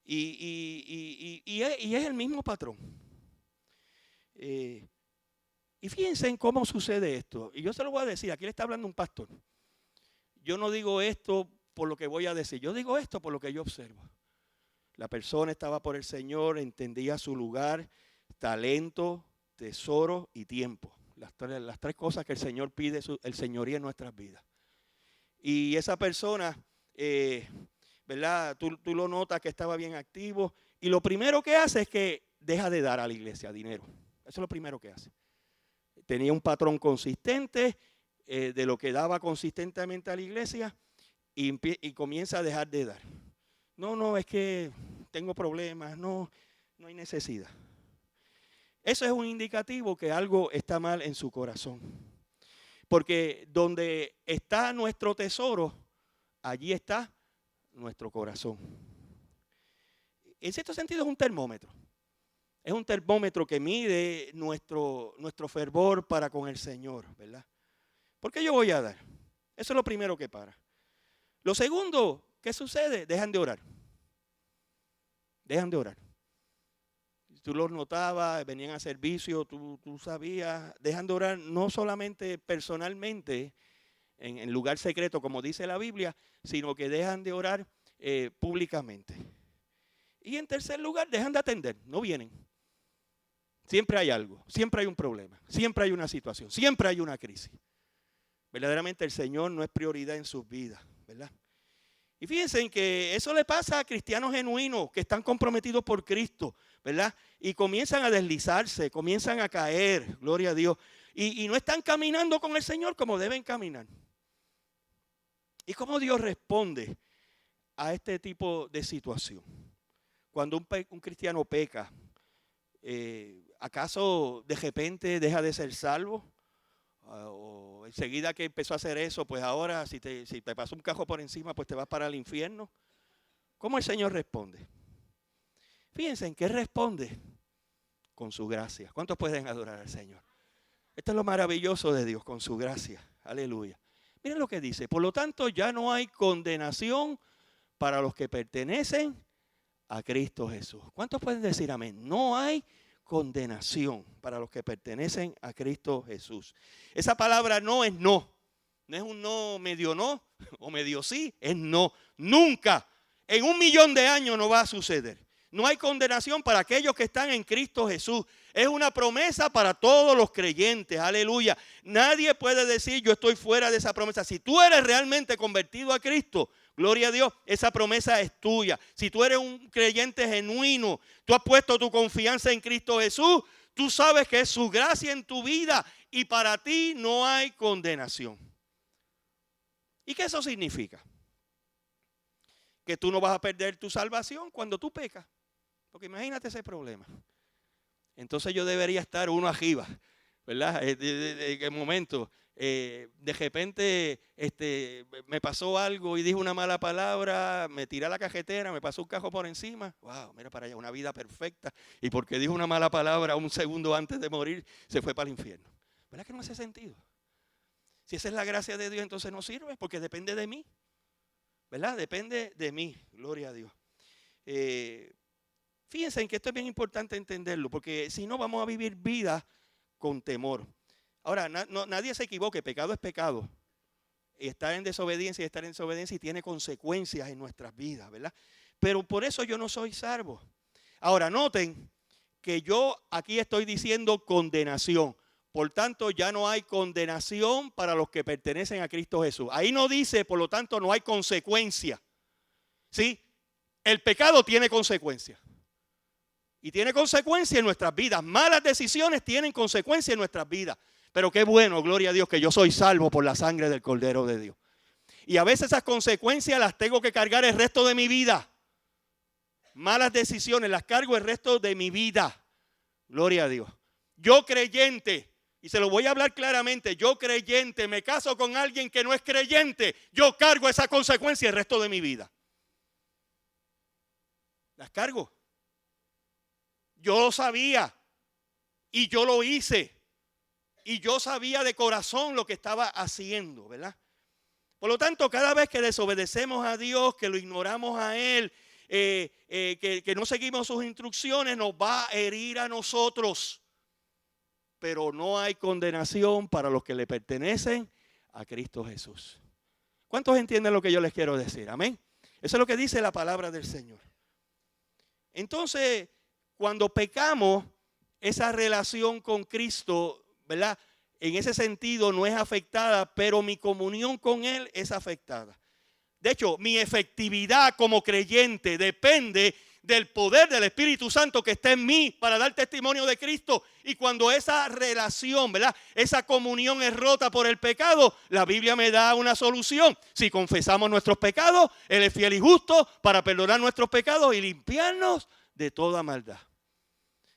Y es el mismo patrón. Y fíjense en cómo sucede esto. Y yo se lo voy a decir, aquí le está hablando un pastor. Yo no digo esto por lo que voy a decir, yo digo esto por lo que yo observo. La persona estaba por el Señor, entendía su lugar, talento, tesoro y tiempo. Las tres cosas que el Señor pide, el señorío en nuestras vidas. Y esa persona, ¿verdad? Tú lo notas que estaba bien activo. Y lo primero que hace es que deja de dar a la iglesia dinero. Eso es lo primero que hace. Tenía un patrón consistente de lo que daba consistentemente a la iglesia y comienza a dejar de dar. No, es que tengo problemas, no hay necesidad. Eso es un indicativo que algo está mal en su corazón. Porque donde está nuestro tesoro, allí está nuestro corazón. En cierto sentido es un termómetro. Es un termómetro que mide nuestro fervor para con el Señor, ¿verdad? ¿Por qué yo voy a dar? Eso es lo primero que para. Lo segundo, ¿qué sucede? Dejan de orar. Dejan de orar. Tú los notabas, venían a servicio, tú sabías, dejan de orar no solamente personalmente, en lugar secreto, como dice la Biblia, sino que dejan de orar públicamente. Y en tercer lugar, dejan de atender, no vienen. Siempre hay algo, siempre hay un problema, siempre hay una situación, siempre hay una crisis. Verdaderamente el Señor no es prioridad en sus vidas, ¿verdad? Y fíjense en que eso le pasa a cristianos genuinos que están comprometidos por Cristo, ¿verdad? Y comienzan a deslizarse, comienzan a caer, gloria a Dios. Y no están caminando con el Señor como deben caminar. ¿Y cómo Dios responde a este tipo de situación? Cuando un cristiano peca, ¿acaso de repente deja de ser salvo? O enseguida que empezó a hacer eso, pues ahora si te pasó un cajo por encima, pues te vas para el infierno. ¿Cómo el Señor responde? Fíjense en qué responde. Con su gracia. ¿Cuántos pueden adorar al Señor? Esto es lo maravilloso de Dios, con su gracia. Aleluya. Miren lo que dice. Por lo tanto, ya no hay condenación para los que pertenecen a Cristo Jesús. ¿Cuántos pueden decir amén? No hay condenación para los que pertenecen a Cristo Jesús. Esa palabra no es no. No es un no medio no o medio sí. Es no. Nunca. En 1.000.000 de años no va a suceder. No hay condenación para aquellos que están en Cristo Jesús. Es una promesa para todos los creyentes. Aleluya. Nadie puede decir yo estoy fuera de esa promesa. Si tú eres realmente convertido a Cristo, gloria a Dios, esa promesa es tuya. Si tú eres un creyente genuino, tú has puesto tu confianza en Cristo Jesús, tú sabes que es su gracia en tu vida y para ti no hay condenación. ¿Y qué eso significa? Que tú no vas a perder tu salvación cuando tú pecas. Porque imagínate ese problema. Entonces yo debería estar uno arriba, ¿verdad? En el momento, de repente me pasó algo y dije una mala palabra, me tiré a la cajetera, me pasó un cajo por encima. Wow, mira para allá, una vida perfecta. Y porque dijo una mala palabra un segundo antes de morir, se fue para el infierno. ¿Verdad que no hace sentido? Si esa es la gracia de Dios, entonces no sirve porque depende de mí. ¿Verdad? Depende de mí, gloria a Dios. Fíjense en que esto es bien importante entenderlo, porque si no vamos a vivir vida con temor. Ahora, nadie se equivoque, pecado es pecado. Y estar en desobediencia y tiene consecuencias en nuestras vidas, ¿verdad? Pero por eso yo no soy salvo. Ahora, noten que yo aquí estoy diciendo condenación. Por tanto, ya no hay condenación para los que pertenecen a Cristo Jesús. Ahí no dice, por lo tanto, no hay consecuencia. ¿Sí? El pecado tiene consecuencias. Y tiene consecuencias en nuestras vidas. Malas decisiones tienen consecuencias en nuestras vidas. Pero qué bueno, gloria a Dios, que yo soy salvo por la sangre del Cordero de Dios. Y a veces esas consecuencias las tengo que cargar el resto de mi vida. Malas decisiones las cargo el resto de mi vida. Gloria a Dios. Yo creyente, y se lo voy a hablar claramente, yo creyente, me caso con alguien que no es creyente, yo cargo esa consecuencia el resto de mi vida. Las cargo. Yo lo sabía y yo lo hice. Y yo sabía de corazón lo que estaba haciendo, ¿verdad? Por lo tanto, cada vez que desobedecemos a Dios, que lo ignoramos a Él, que no seguimos sus instrucciones, nos va a herir a nosotros. Pero no hay condenación para los que le pertenecen a Cristo Jesús. ¿Cuántos entienden lo que yo les quiero decir? Amén. Eso es lo que dice la palabra del Señor. Entonces, cuando pecamos, esa relación con Cristo, ¿verdad? En ese sentido no es afectada, pero mi comunión con Él es afectada. De hecho, mi efectividad como creyente depende del poder del Espíritu Santo que está en mí para dar testimonio de Cristo. Y cuando esa relación, ¿verdad?, esa comunión es rota por el pecado, la Biblia me da una solución. Si confesamos nuestros pecados, Él es fiel y justo para perdonar nuestros pecados y limpiarnos de toda maldad.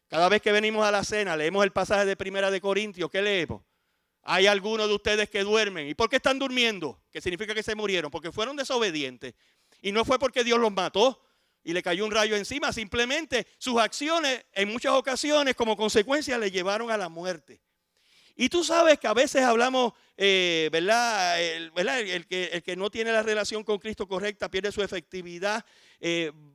Cada vez que venimos a la cena, leemos el pasaje de 1 Corintios. ¿Qué leemos? Hay algunos de ustedes que duermen. ¿Y por qué están durmiendo? ¿Qué significa que se murieron? Porque fueron desobedientes. Y no fue porque Dios los mató y le cayó un rayo encima. Simplemente sus acciones en muchas ocasiones como consecuencia le llevaron a la muerte. Y tú sabes que a veces hablamos, ¿verdad? El que no tiene la relación con Cristo correcta pierde su efectividad,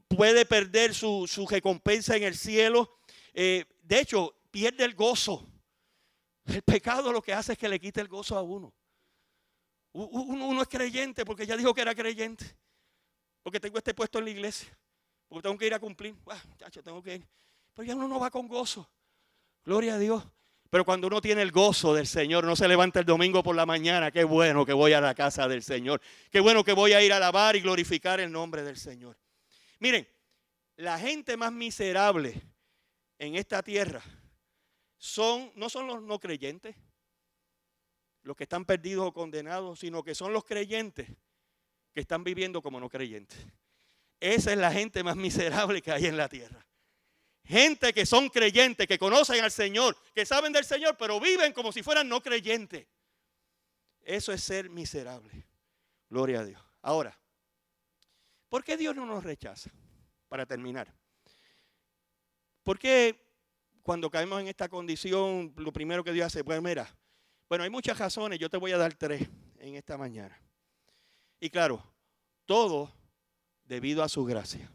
puede perder su recompensa en el cielo. De hecho, pierde el gozo. El pecado lo que hace es que le quite el gozo a uno. Uno es creyente porque ya dijo que era creyente. Porque tengo este puesto en la iglesia. Porque tengo que ir a cumplir. Tengo que ir. Pero ya uno no va con gozo. Gloria a Dios. Pero cuando uno tiene el gozo del Señor, no se levanta el domingo por la mañana. Qué bueno que voy a la casa del Señor. Qué bueno que voy a ir a alabar y glorificar el nombre del Señor. Miren, la gente más miserable en esta tierra no son los no creyentes, los que están perdidos o condenados, sino que son los creyentes que están viviendo como no creyentes. Esa es la gente más miserable que hay en la tierra. Gente que son creyentes, que conocen al Señor, que saben del Señor, pero viven como si fueran no creyentes. Eso es ser miserable. Gloria a Dios. Ahora, ¿por qué Dios no nos rechaza? Para terminar. ¿Por qué cuando caemos en esta condición, lo primero que Dios hace? Pues mira, hay muchas razones, yo te voy a dar 3 en esta mañana. Y claro, todo debido a su gracia.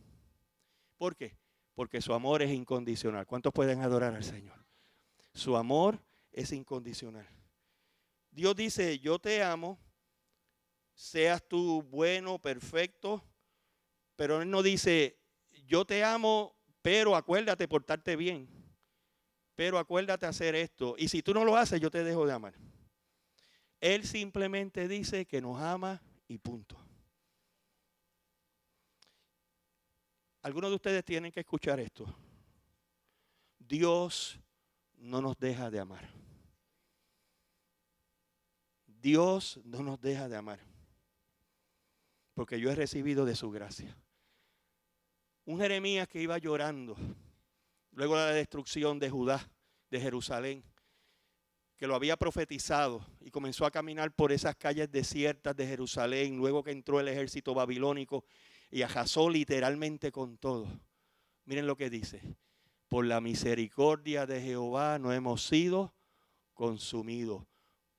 ¿Por qué? Porque su amor es incondicional. ¿Cuántos pueden adorar al Señor? Su amor es incondicional. Dios dice, yo te amo, seas tú bueno, perfecto, pero Él no dice, yo te amo, pero acuérdate portarte bien. Pero acuérdate hacer esto. Y si tú no lo haces, yo te dejo de amar. Él simplemente dice que nos ama y punto. Algunos de ustedes tienen que escuchar esto. Dios no nos deja de amar. Dios no nos deja de amar. Porque yo he recibido de su gracia. Un Jeremías que iba llorando luego de la destrucción de Judá, de Jerusalén, que lo había profetizado y comenzó a caminar por esas calles desiertas de Jerusalén, luego que entró el ejército babilónico y arrasó literalmente con todo. Miren lo que dice: por la misericordia de Jehová no hemos sido consumidos,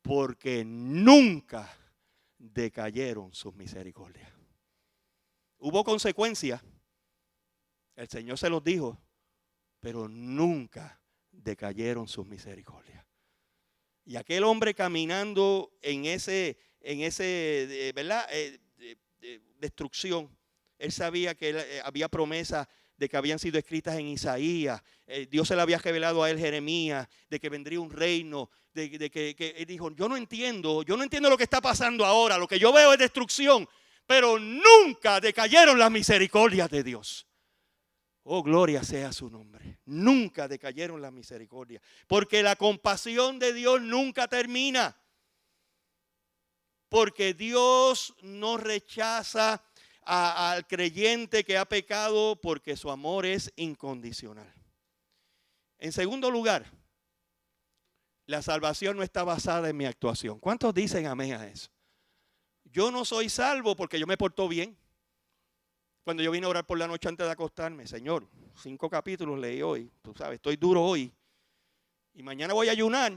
porque nunca decayeron sus misericordias. Hubo consecuencias, el Señor se los dijo, pero nunca decayeron sus misericordias. Y aquel hombre caminando en ese ¿verdad? Destrucción, él sabía que había promesas de que habían sido escritas en Isaías. Dios se le había revelado a él Jeremías, de que vendría un reino, de que él dijo, yo no entiendo lo que está pasando ahora, lo que yo veo es destrucción, pero nunca decayeron las misericordias de Dios. Oh, gloria sea su nombre. Nunca decayeron las misericordias, porque la compasión de Dios nunca termina. porque Dios no rechaza al creyente que ha pecado, porque su amor es incondicional. En segundo lugar, la salvación no está basada en mi actuación. ¿Cuántos dicen amén a eso? Yo no soy salvo porque yo me porto bien. Cuando yo vine a orar por la noche antes de acostarme, Señor, 5 capítulos leí hoy, tú sabes, estoy duro hoy. Y mañana voy a ayunar.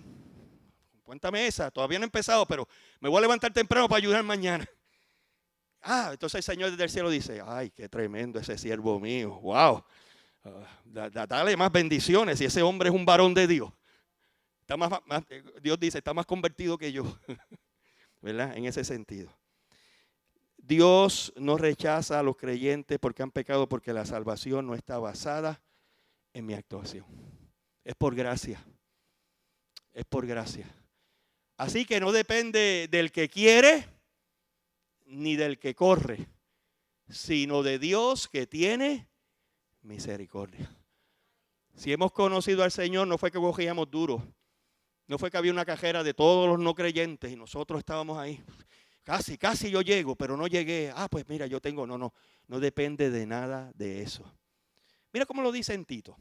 Cuéntame esa, todavía no he empezado, pero me voy a levantar temprano para ayudar mañana. Entonces el Señor desde el cielo dice, ay, qué tremendo ese siervo mío, wow. Dale más bendiciones, y ese hombre es un varón de Dios. Está Dios dice, está más convertido que yo, ¿verdad? En ese sentido. Dios no rechaza a los creyentes porque han pecado, porque la salvación no está basada en mi actuación. Es por gracia. Es por gracia. Así que no depende del que quiere ni del que corre, sino de Dios que tiene misericordia. Si hemos conocido al Señor, no fue que cogíamos duro. No fue que había una cajera de todos los no creyentes y nosotros estábamos ahí. Casi yo llego, pero no llegué. Pues mira, yo tengo. No depende de nada de eso. Mira cómo lo dice en Tito.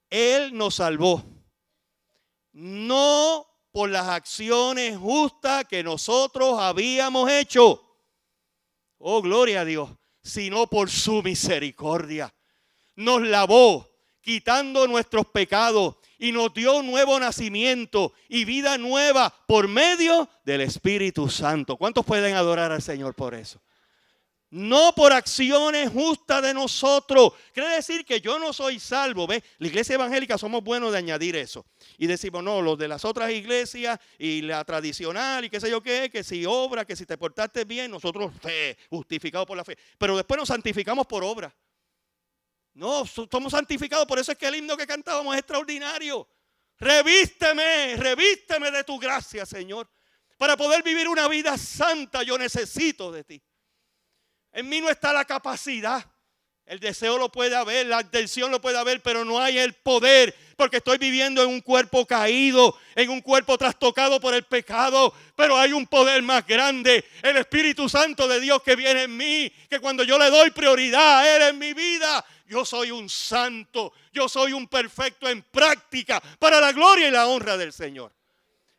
Él nos salvó, no por las acciones justas que nosotros habíamos hecho. Oh, gloria a Dios. Sino por su misericordia. Nos lavó, quitando nuestros pecados, y nos dio un nuevo nacimiento y vida nueva por medio del Espíritu Santo. ¿Cuántos pueden adorar al Señor por eso? No por acciones justas de nosotros. Quiere decir que yo no soy salvo. ¿Ves? La iglesia evangélica somos buenos de añadir eso. Y decimos, no, los de las otras iglesias y la tradicional y qué sé yo qué, que si obra, que si te portaste bien, nosotros fe, justificados por la fe. Pero después nos santificamos por obra. No, somos santificados, por eso es que el himno que cantábamos es extraordinario. Revísteme de tu gracia, Señor. Para poder vivir una vida santa, yo necesito de ti. En mí no está la capacidad. El deseo lo puede haber, la intención lo puede haber, pero no hay el poder, porque estoy viviendo en un cuerpo caído, en un cuerpo trastocado por el pecado. Pero hay un poder más grande, el Espíritu Santo de Dios que viene en mí, que cuando yo le doy prioridad a Él en mi vida, yo soy un santo, yo soy un perfecto en práctica para la gloria y la honra del Señor.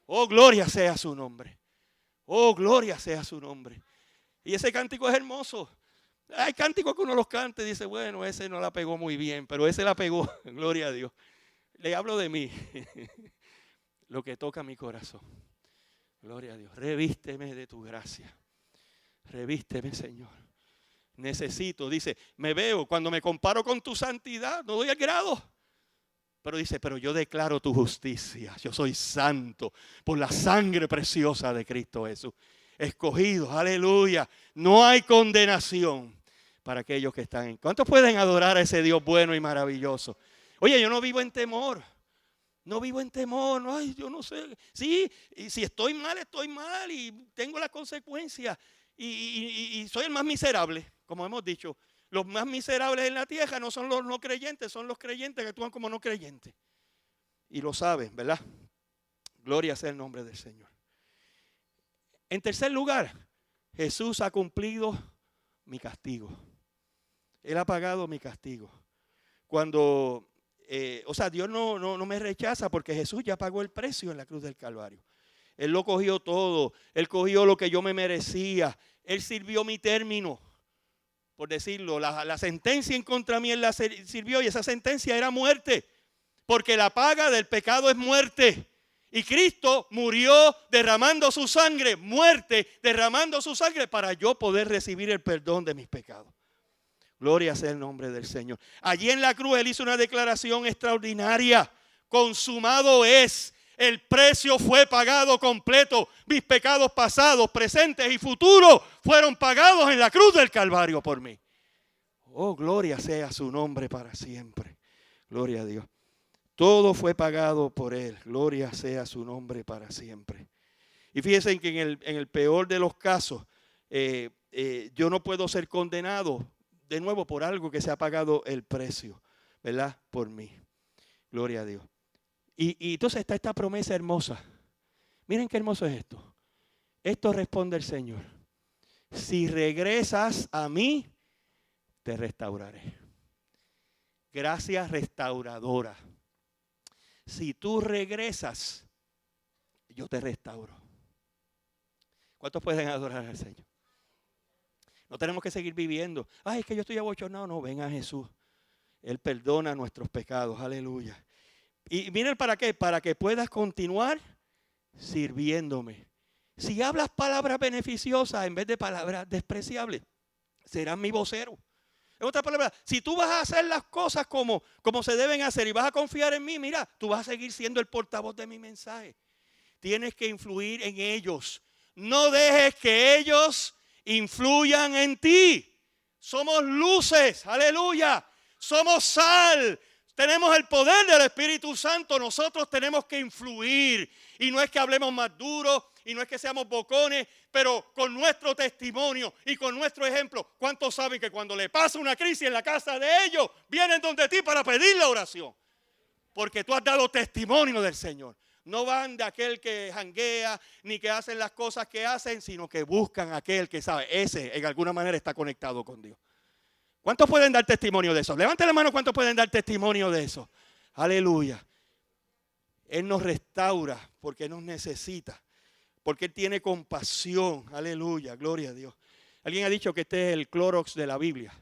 Oh, gloria sea su nombre. Oh, gloria sea su nombre. Y ese cántico es hermoso. Hay cánticos que uno los canta y dice, bueno, ese no la pegó muy bien, pero ese la pegó, gloria a Dios. Le hablo de mí, lo que toca mi corazón. Gloria a Dios. Revísteme de tu gracia. Revísteme, Señor. Necesito, dice, me veo, cuando me comparo con tu santidad, no doy el grado. Pero dice, pero yo declaro tu justicia. Yo soy santo por la sangre preciosa de Cristo Jesús. Escogidos, aleluya. No hay condenación para aquellos que están en. ¿Cuántos pueden adorar a ese Dios bueno y maravilloso? Oye, yo no vivo en temor. No vivo en temor. Ay, yo no sé. Sí, y si estoy mal y tengo las consecuencias. Y soy el más miserable, como hemos dicho. Los más miserables en la tierra no son los no creyentes, son los creyentes que actúan como no creyentes. Y lo saben, ¿verdad? Gloria sea el nombre del Señor. En tercer lugar, Jesús ha cumplido mi castigo. Él ha pagado mi castigo. Cuando, Dios no me rechaza porque Jesús ya pagó el precio en la cruz del Calvario. Él lo cogió todo. Él cogió lo que yo me merecía. Él sirvió mi término, por decirlo. La sentencia en contra mí Él la sirvió, y esa sentencia era muerte. Porque la paga del pecado es muerte. Y Cristo murió derramando su sangre, muerte, derramando su sangre para yo poder recibir el perdón de mis pecados. Gloria sea el nombre del Señor. Allí en la cruz Él hizo una declaración extraordinaria. Consumado es. El precio fue pagado completo. Mis pecados pasados, presentes y futuros fueron pagados en la cruz del Calvario por mí. Oh, gloria sea su nombre para siempre. Gloria a Dios. Todo fue pagado por Él. Gloria sea su nombre para siempre. Y fíjense que en el peor de los casos, yo no puedo ser condenado de nuevo por algo que se ha pagado el precio, ¿verdad? Por mí. Gloria a Dios. Y entonces está esta promesa hermosa. Miren qué hermoso es esto. Esto responde el Señor: si regresas a mí, te restauraré. Gracia restauradora. Si tú regresas, yo te restauro. ¿Cuántos pueden adorar al Señor? No tenemos que seguir viviendo. Ay, es que yo estoy abochornado. No, ven a Jesús. Él perdona nuestros pecados. Aleluya. Y miren, ¿para qué? Para que puedas continuar sirviéndome. Si hablas palabras beneficiosas en vez de palabras despreciables, serás mi vocero. En otras palabras, si tú vas a hacer las cosas como se deben hacer y vas a confiar en mí, mira, tú vas a seguir siendo el portavoz de mi mensaje. Tienes que influir en ellos. No dejes que ellos influyan en ti. Somos luces, aleluya. Somos sal. Tenemos el poder del Espíritu Santo. Nosotros tenemos que influir. Y no es que hablemos más duro, y no es que seamos bocones, pero con nuestro testimonio y con nuestro ejemplo. ¿Cuántos saben que cuando le pasa una crisis en la casa de ellos, vienen donde ti para pedir la oración? Porque tú has dado testimonio del Señor. No van de aquel que janguea, ni que hacen las cosas que hacen, sino que buscan a aquel que sabe. Ese en alguna manera está conectado con Dios. ¿Cuántos pueden dar testimonio de eso? Levanten la mano, ¿cuántos pueden dar testimonio de eso? Aleluya. Él nos restaura porque nos necesita. Porque Él tiene compasión. Aleluya, gloria a Dios. Alguien ha dicho que este es el Clorox de la Biblia.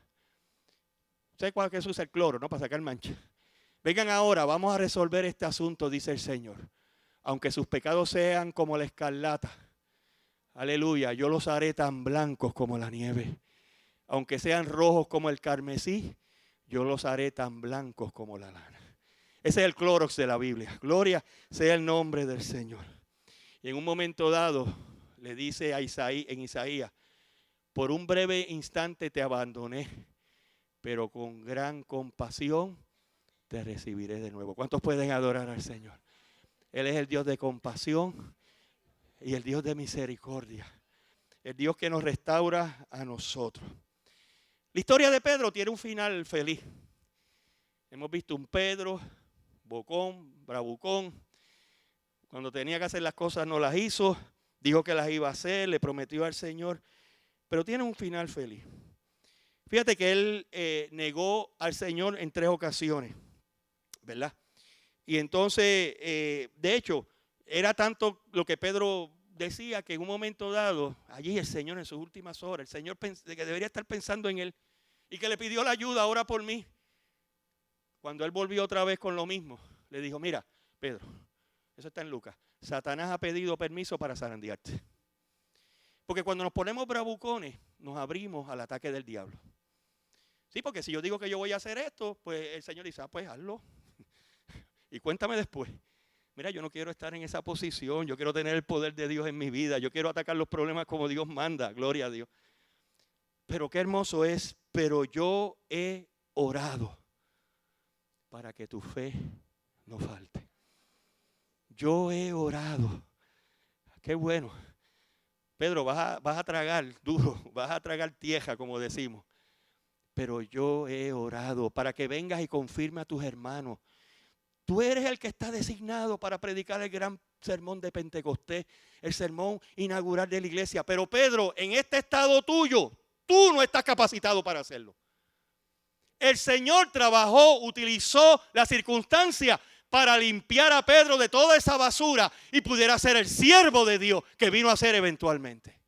¿Sabe cuál que se usa el cloro? No, para sacar mancha. Vengan ahora, vamos a resolver este asunto, dice el Señor. Aunque sus pecados sean como la escarlata, aleluya, yo los haré tan blancos como la nieve. Aunque sean rojos como el carmesí, yo los haré tan blancos como la lana. Ese es el Clorox de la Biblia. Gloria sea el nombre del Señor. Y en un momento dado le dice a Isaías: por un breve instante te abandoné, pero con gran compasión te recibiré de nuevo. ¿Cuántos pueden adorar al Señor? Él es el Dios de compasión y el Dios de misericordia. El Dios que nos restaura a nosotros. La historia de Pedro tiene un final feliz. Hemos visto un Pedro bocón, bravucón. Cuando tenía que hacer las cosas no las hizo. Dijo que las iba a hacer, le prometió al Señor. Pero tiene un final feliz. Fíjate que él negó al Señor en 3 ocasiones, ¿verdad? Y entonces, de hecho, era tanto lo que Pedro decía que en un momento dado, allí el Señor en sus últimas horas, el Señor que debería estar pensando en él y que le pidió la ayuda, ora por mí. Cuando él volvió otra vez con lo mismo, le dijo: mira, Pedro, eso está en Lucas, Satanás ha pedido permiso para zarandearte. Porque cuando nos ponemos bravucones, nos abrimos al ataque del diablo. Sí, porque si yo digo que yo voy a hacer esto, pues el Señor dice: pues hazlo. Y cuéntame después. Mira, yo no quiero estar en esa posición. Yo quiero tener el poder de Dios en mi vida. Yo quiero atacar los problemas como Dios manda. Gloria a Dios. Pero qué hermoso es. Pero yo he orado para que tu fe no falte. Yo he orado. Qué bueno. Pedro, vas a tragar duro. Vas a tragar tierra, como decimos. Pero yo he orado para que vengas y confirme a tus hermanos. Tú eres el que está designado para predicar el gran sermón de Pentecostés, el sermón inaugural de la iglesia. Pero Pedro, en este estado tuyo, tú no estás capacitado para hacerlo. El Señor trabajó, utilizó la circunstancia para limpiar a Pedro de toda esa basura y pudiera ser el siervo de Dios que vino a ser eventualmente.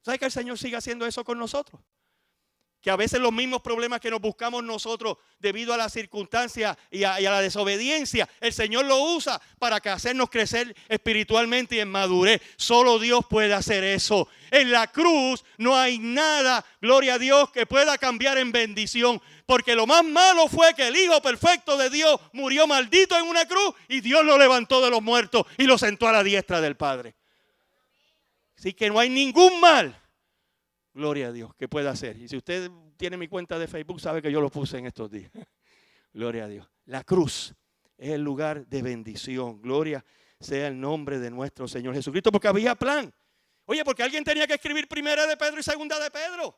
¿Sabes que el Señor sigue haciendo eso con nosotros? Que a veces los mismos problemas que nos buscamos nosotros debido a las circunstancias y a la desobediencia, el Señor lo usa para que hacernos crecer espiritualmente y en madurez. Solo Dios puede hacer eso. En la cruz no hay nada, gloria a Dios, que pueda cambiar en bendición. Porque lo más malo fue que el Hijo perfecto de Dios murió maldito en una cruz y Dios lo levantó de los muertos y lo sentó a la diestra del Padre. Así que no hay ningún mal, gloria a Dios, que pueda hacer. Y si usted tiene mi cuenta de Facebook, sabe que yo lo puse en estos días. Gloria a Dios. La cruz es el lugar de bendición. Gloria sea el nombre de nuestro Señor Jesucristo, porque había plan. Oye, porque alguien tenía que escribir 1 de Pedro y 2 de Pedro.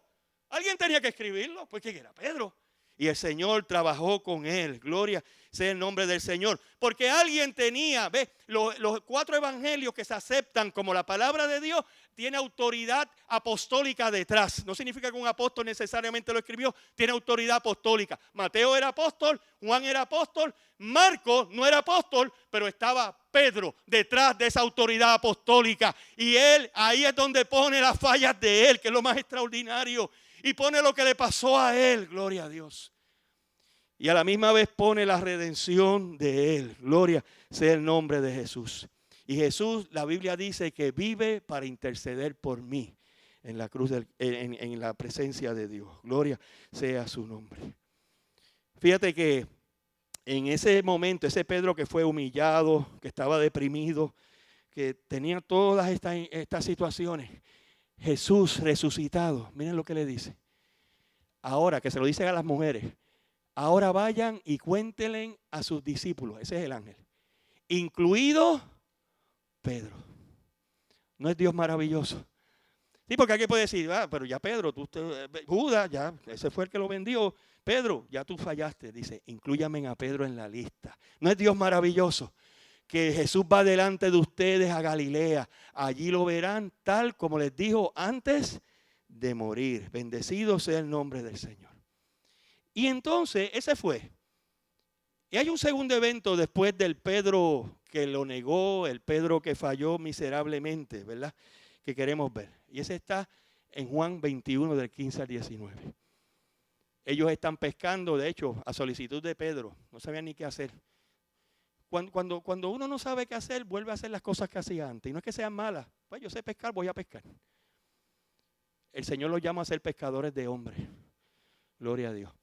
Alguien tenía que escribirlo, porque era Pedro. Y el Señor trabajó con él. Gloria sea el nombre del Señor. Porque alguien tenía, ve, los 4 evangelios que se aceptan como la palabra de Dios, tiene autoridad apostólica detrás. No significa que un apóstol necesariamente lo escribió, tiene autoridad apostólica. Mateo era apóstol, Juan era apóstol, Marcos no era apóstol, pero estaba Pedro detrás de esa autoridad apostólica. Y él, ahí es donde pone las fallas de él, que es lo más extraordinario. Y pone lo que le pasó a él, gloria a Dios. Y a la misma vez pone la redención de él. Gloria sea el nombre de Jesús. Y Jesús, la Biblia dice que vive para interceder por mí en la cruz, en la presencia de Dios. Gloria sea su nombre. Fíjate que en ese momento, ese Pedro que fue humillado, que estaba deprimido, que tenía todas estas situaciones, Jesús resucitado, miren lo que le dice. Ahora, que se lo dice a las mujeres, ahora vayan y cuéntenle a sus discípulos, ese es el ángel, incluido Pedro. ¿No es Dios maravilloso? Sí, porque aquí puede decir, pero ya Pedro, Judas, ya, ese fue el que lo vendió. Pedro, ya tú fallaste. Dice, inclúyame a Pedro en la lista. ¿No es Dios maravilloso? Que Jesús va delante de ustedes a Galilea. Allí lo verán tal como les dijo antes de morir. Bendecido sea el nombre del Señor. Y entonces, ese fue. Y hay un segundo evento después del Pedro que lo negó, el Pedro que falló miserablemente, ¿verdad? Que queremos ver. Y ese está en Juan 21 del 15 al 19. Ellos están pescando, de hecho, a solicitud de Pedro. No sabían ni qué hacer. Cuando uno no sabe qué hacer, vuelve a hacer las cosas que hacía antes. Y no es que sean malas. Pues yo sé pescar, voy a pescar. El Señor los llama a ser pescadores de hombres. Gloria a Dios.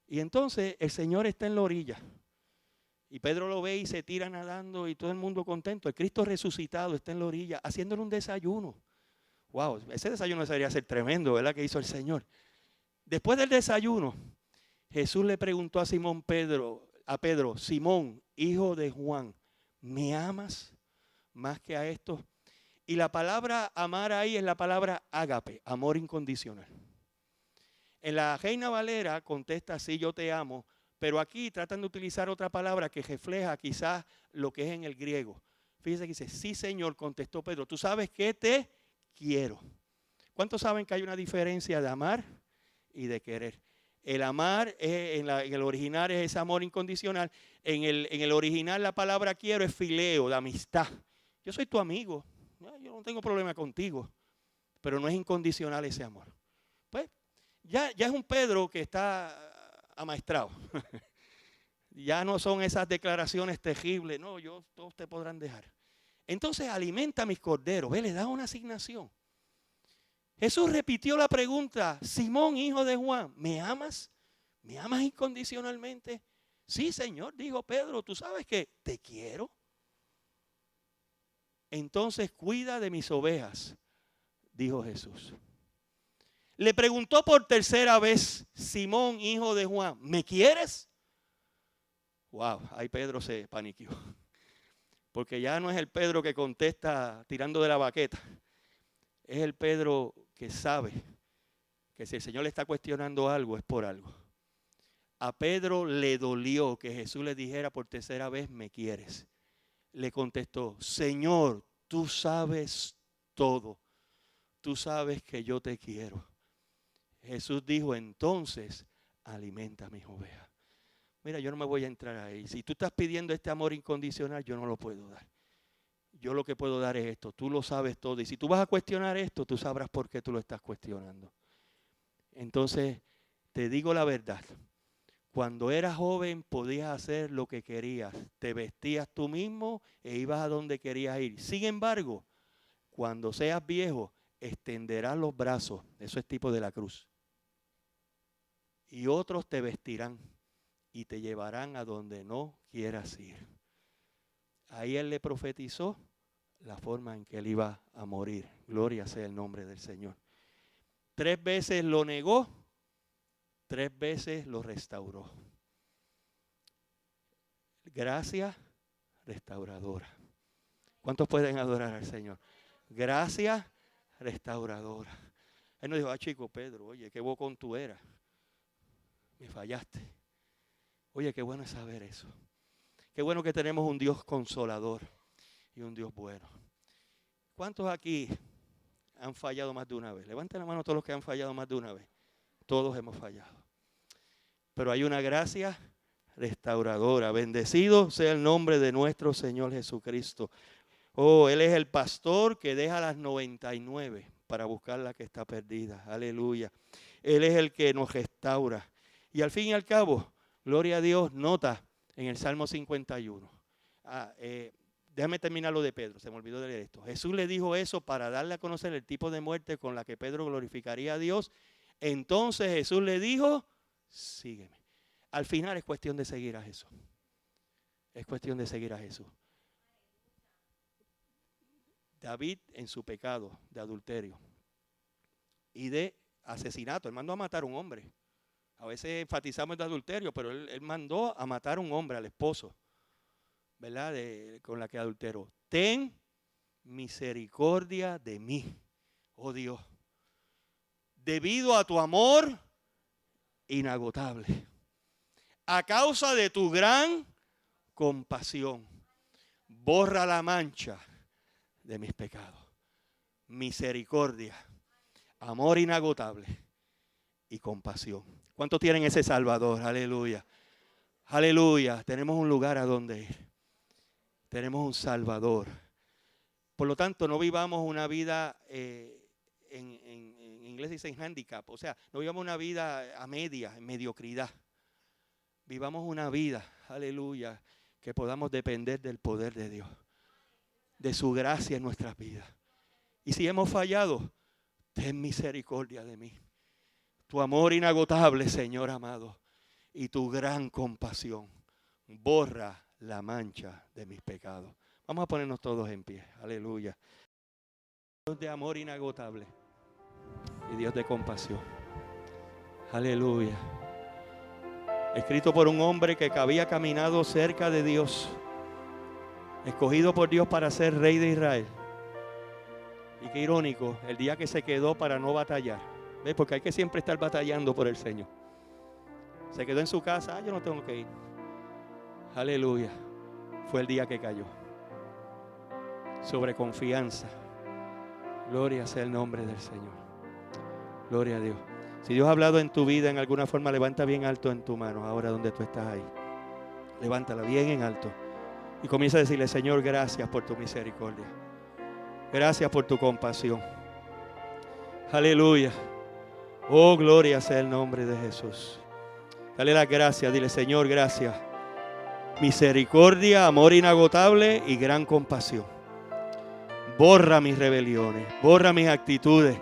Y entonces el Señor está en la orilla. Y Pedro lo ve y se tira nadando y todo el mundo contento. El Cristo resucitado está en la orilla haciéndole un desayuno. Wow, ese desayuno debería ser tremendo, ¿verdad? Que hizo el Señor. Después del desayuno, Jesús le preguntó a Pedro, Simón, hijo de Juan, ¿me amas más que a estos? Y la palabra amar ahí es la palabra ágape, amor incondicional. En la Reina Valera contesta, sí, yo te amo, pero aquí tratan de utilizar otra palabra que refleja quizás lo que es en el griego. Fíjese que dice, sí, Señor, contestó Pedro, tú sabes que te quiero. ¿Cuántos saben que hay una diferencia de amar y de querer? El amar en el original es ese amor incondicional. En el original la palabra quiero es fileo, de amistad. Yo soy tu amigo, yo no tengo problema contigo, pero no es incondicional ese amor. Pues ya es un Pedro que está amaestrado. Ya no son esas declaraciones terribles, no, todos te podrán dejar. Entonces alimenta a mis corderos, le da una asignación. Jesús repitió la pregunta, Simón, hijo de Juan, ¿me amas? ¿Me amas incondicionalmente? Sí, Señor, dijo Pedro, tú sabes que te quiero. Entonces cuida de mis ovejas, dijo Jesús. Le preguntó por tercera vez, Simón, hijo de Juan, ¿me quieres? Wow, ahí Pedro se paniqueó. Porque ya no es el Pedro que contesta tirando de la baqueta. Es el Pedro que sabe que si el Señor le está cuestionando algo, es por algo. A Pedro le dolió que Jesús le dijera por tercera vez, ¿me quieres? Le contestó, Señor, tú sabes todo. Tú sabes que yo te quiero. Jesús dijo, entonces, alimenta a mis ovejas. Mira, yo no me voy a entrar ahí. Si tú estás pidiendo este amor incondicional, yo no lo puedo dar. Yo lo que puedo dar es esto. Tú lo sabes todo. Y si tú vas a cuestionar esto, tú sabrás por qué tú lo estás cuestionando. Entonces, te digo la verdad. Cuando eras joven podías hacer lo que querías. Te vestías tú mismo e ibas a donde querías ir. Sin embargo, cuando seas viejo, extenderás los brazos. Eso es tipo de la cruz. Y otros te vestirán y te llevarán a donde no quieras ir. Ahí él le profetizó la forma en que él iba a morir. Gloria sea el nombre del Señor. 3 veces lo negó, 3 veces lo restauró. Gracia restauradora. ¿Cuántos pueden adorar al Señor? Gracia restauradora. Él no dijo, chico Pedro, oye, qué bocón tú eras. me fallaste. Oye, qué bueno es saber eso. Qué bueno que tenemos un Dios consolador y un Dios bueno. ¿Cuántos aquí han fallado más de una vez? Levanten la mano todos los que han fallado más de una vez. Todos hemos fallado. Pero hay una gracia restauradora. Bendecido sea el nombre de nuestro Señor Jesucristo. Oh, Él es el pastor que deja las 99 para buscar la que está perdida. Aleluya. Él es el que nos restaura. Y al fin y al cabo, gloria a Dios, nota en el Salmo 51. Déjame terminar lo de Pedro, se me olvidó de leer esto. Jesús le dijo eso para darle a conocer el tipo de muerte con la que Pedro glorificaría a Dios. Entonces Jesús le dijo, sígueme. Al final es cuestión de seguir a Jesús. Es cuestión de seguir a Jesús. David en su pecado de adulterio y de asesinato, él mandó a matar a un hombre. A veces enfatizamos el de adulterio, pero él mandó a matar a un hombre, al esposo, ¿verdad? Con la que adulteró. Ten misericordia de mí, oh Dios, debido a tu amor inagotable, a causa de tu gran compasión, borra la mancha de mis pecados. Misericordia, amor inagotable y compasión. ¿Cuántos tienen ese Salvador? Aleluya. Aleluya. Tenemos un lugar a donde ir. Tenemos un Salvador. Por lo tanto, no vivamos una vida, en inglés dicen handicap, o sea, no vivamos una vida a media, en mediocridad. Vivamos una vida, aleluya, que podamos depender del poder de Dios, de su gracia en nuestras vidas. Y si hemos fallado, ten misericordia de mí. Tu amor inagotable, Señor amado, y tu gran compasión, borra la mancha de mis pecados. Vamos a ponernos todos en pie, aleluya. Dios de amor inagotable y Dios de compasión, aleluya. Escrito por un hombre que había caminado cerca de Dios, escogido por Dios para ser rey de Israel. Y qué irónico, el día que se quedó para no batallar. ¿Ves? Porque hay que siempre estar batallando por el Señor. Se quedó en su casa, yo no tengo que ir. Aleluya. Fue el día que cayó. Sobre confianza. Gloria sea el nombre del Señor. Gloria a Dios. Si Dios ha hablado en tu vida en alguna forma, levanta bien alto en tu mano, ahora donde tú estás ahí. Levántala bien en alto. Y comienza a decirle, Señor, gracias por tu misericordia. Gracias por tu compasión. Aleluya. Oh, gloria sea el nombre de Jesús. Dale las gracias, dile, Señor, gracias. Misericordia, amor inagotable y gran compasión. Borra mis rebeliones, borra mis actitudes.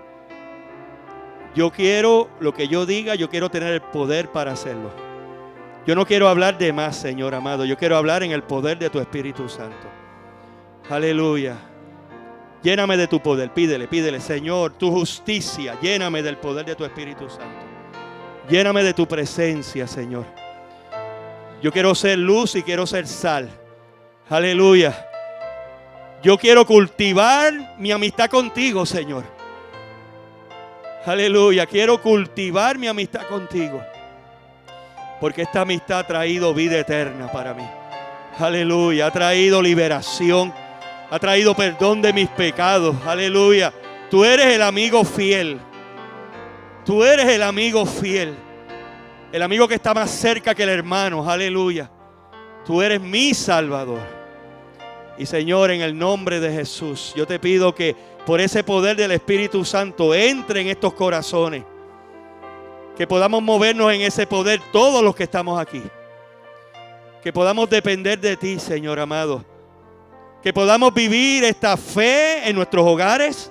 Yo quiero lo que yo diga, yo quiero tener el poder para hacerlo. Yo no quiero hablar de más, Señor amado. Yo quiero hablar en el poder de tu Espíritu Santo. Aleluya. Lléname de tu poder, pídele, Señor, tu justicia, lléname del poder de tu Espíritu Santo. Lléname de tu presencia, Señor. Yo quiero ser luz y quiero ser sal. Aleluya. Yo quiero cultivar mi amistad contigo, Señor. Aleluya, quiero cultivar mi amistad contigo. Porque esta amistad ha traído vida eterna para mí. Aleluya, ha traído liberación. Ha traído perdón de mis pecados. Aleluya. Tú eres el amigo fiel. Tú eres el amigo fiel. El amigo que está más cerca que el hermano. Aleluya. Tú eres mi Salvador. Y Señor, en el nombre de Jesús, yo te pido que por ese poder del Espíritu Santo entre en estos corazones. Que podamos movernos en ese poder todos los que estamos aquí. Que podamos depender de ti, Señor amado. Que podamos vivir esta fe en nuestros hogares,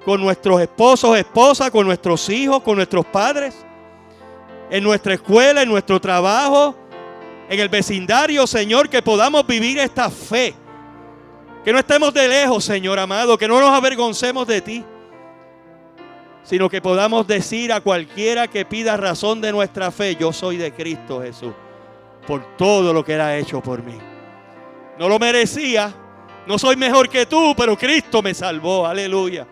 con nuestros esposos, esposas, con nuestros hijos, con nuestros padres, en nuestra escuela, en nuestro trabajo, en el vecindario, Señor, que podamos vivir esta fe. Que no estemos de lejos, Señor amado, que no nos avergoncemos de ti, sino que podamos decir a cualquiera que pida razón de nuestra fe, yo soy de Cristo Jesús, por todo lo que Él ha hecho por mí. No lo merecía, no soy mejor que tú, pero Cristo me salvó, aleluya.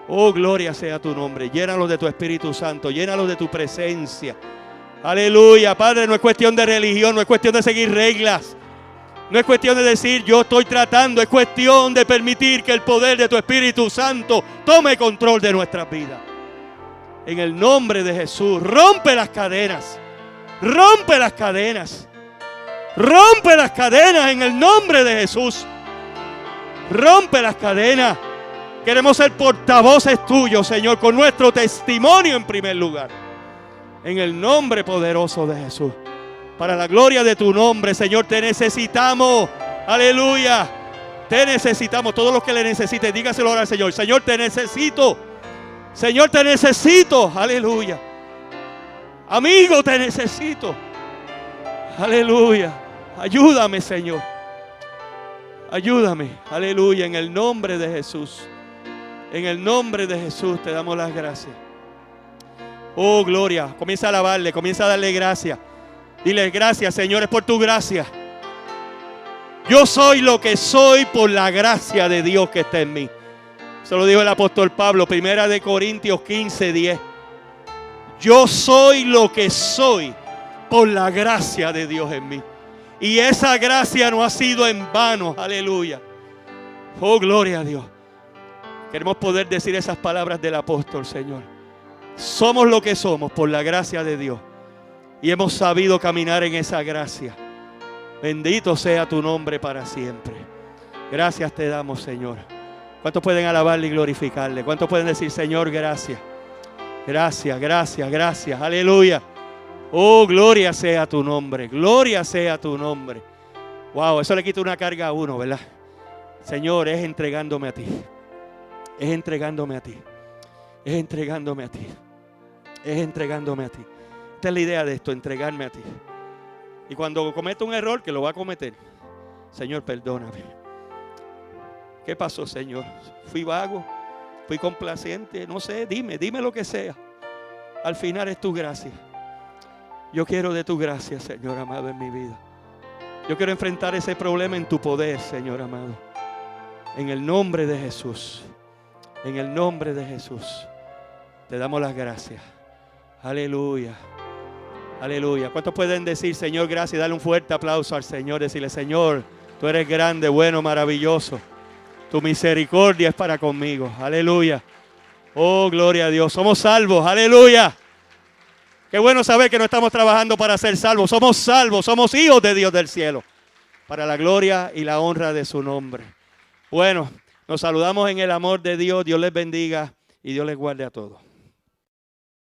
Oh, gloria sea tu nombre. Llénalos de tu Espíritu Santo, llénalos de tu presencia. Aleluya, Padre, no es cuestión de religión, no es cuestión de seguir reglas. No es cuestión de decir yo estoy tratando, es cuestión de permitir que el poder de tu Espíritu Santo tome control de nuestras vidas. En el nombre de Jesús, rompe las cadenas. Rompe las cadenas. Rompe las cadenas en el nombre de Jesús. Rompe las cadenas. Queremos ser portavoces tuyos, Señor, con nuestro testimonio en primer lugar. En el nombre poderoso de Jesús. Para la gloria de tu nombre, Señor, te necesitamos. Aleluya. Te necesitamos. Todos los que le necesiten, dígaselo ahora al Señor. Señor, te necesito. Señor, te necesito. Aleluya. Amigo, te necesito. Aleluya. Ayúdame, Señor. Ayúdame. Aleluya. En el nombre de Jesús. En el nombre de Jesús te damos las gracias. Oh, gloria. Comienza a alabarle. Comienza a darle gracias. Dile gracias, Señor, es por tu gracia. Yo soy lo que soy por la gracia de Dios que está en mí. Eso lo dijo el apóstol Pablo, 1 Corintios 15:10. Yo soy lo que soy por la gracia de Dios en mí. Y esa gracia no ha sido en vano. Aleluya. Oh, gloria a Dios. Queremos poder decir esas palabras del apóstol, Señor. Somos lo que somos por la gracia de Dios. Y hemos sabido caminar en esa gracia. Bendito sea tu nombre para siempre. Gracias te damos, Señor. ¿Cuántos pueden alabarle y glorificarle? ¿Cuántos pueden decir, Señor, gracias? Gracias, gracias, gracias. Aleluya. Oh, gloria sea tu nombre. Gloria sea tu nombre. Wow, eso le quita una carga a uno, ¿verdad? Señor, es entregándome a ti. Es entregándome a ti. Es entregándome a ti. Es entregándome a ti. Esta es la idea de esto, entregarme a ti. Y cuando cometo un error, que lo va a cometer, Señor, perdóname. ¿Qué pasó, Señor? ¿Fui vago? ¿Fui complaciente? No sé, dime lo que sea. Al final es tu gracia. Yo quiero de tu gracia, Señor amado, en mi vida. Yo quiero enfrentar ese problema en tu poder, Señor amado. En el nombre de Jesús. En el nombre de Jesús. Te damos las gracias. Aleluya. Aleluya. ¿Cuántos pueden decir, Señor, gracias? Dale un fuerte aplauso al Señor. Decirle, Señor, tú eres grande, bueno, maravilloso. Tu misericordia es para conmigo. Aleluya. Oh, gloria a Dios. Somos salvos. Aleluya. Qué bueno saber que no estamos trabajando para ser salvos. Somos salvos. Somos hijos de Dios del cielo. Para la gloria y la honra de su nombre. Bueno, nos saludamos en el amor de Dios. Dios les bendiga y Dios les guarde a todos.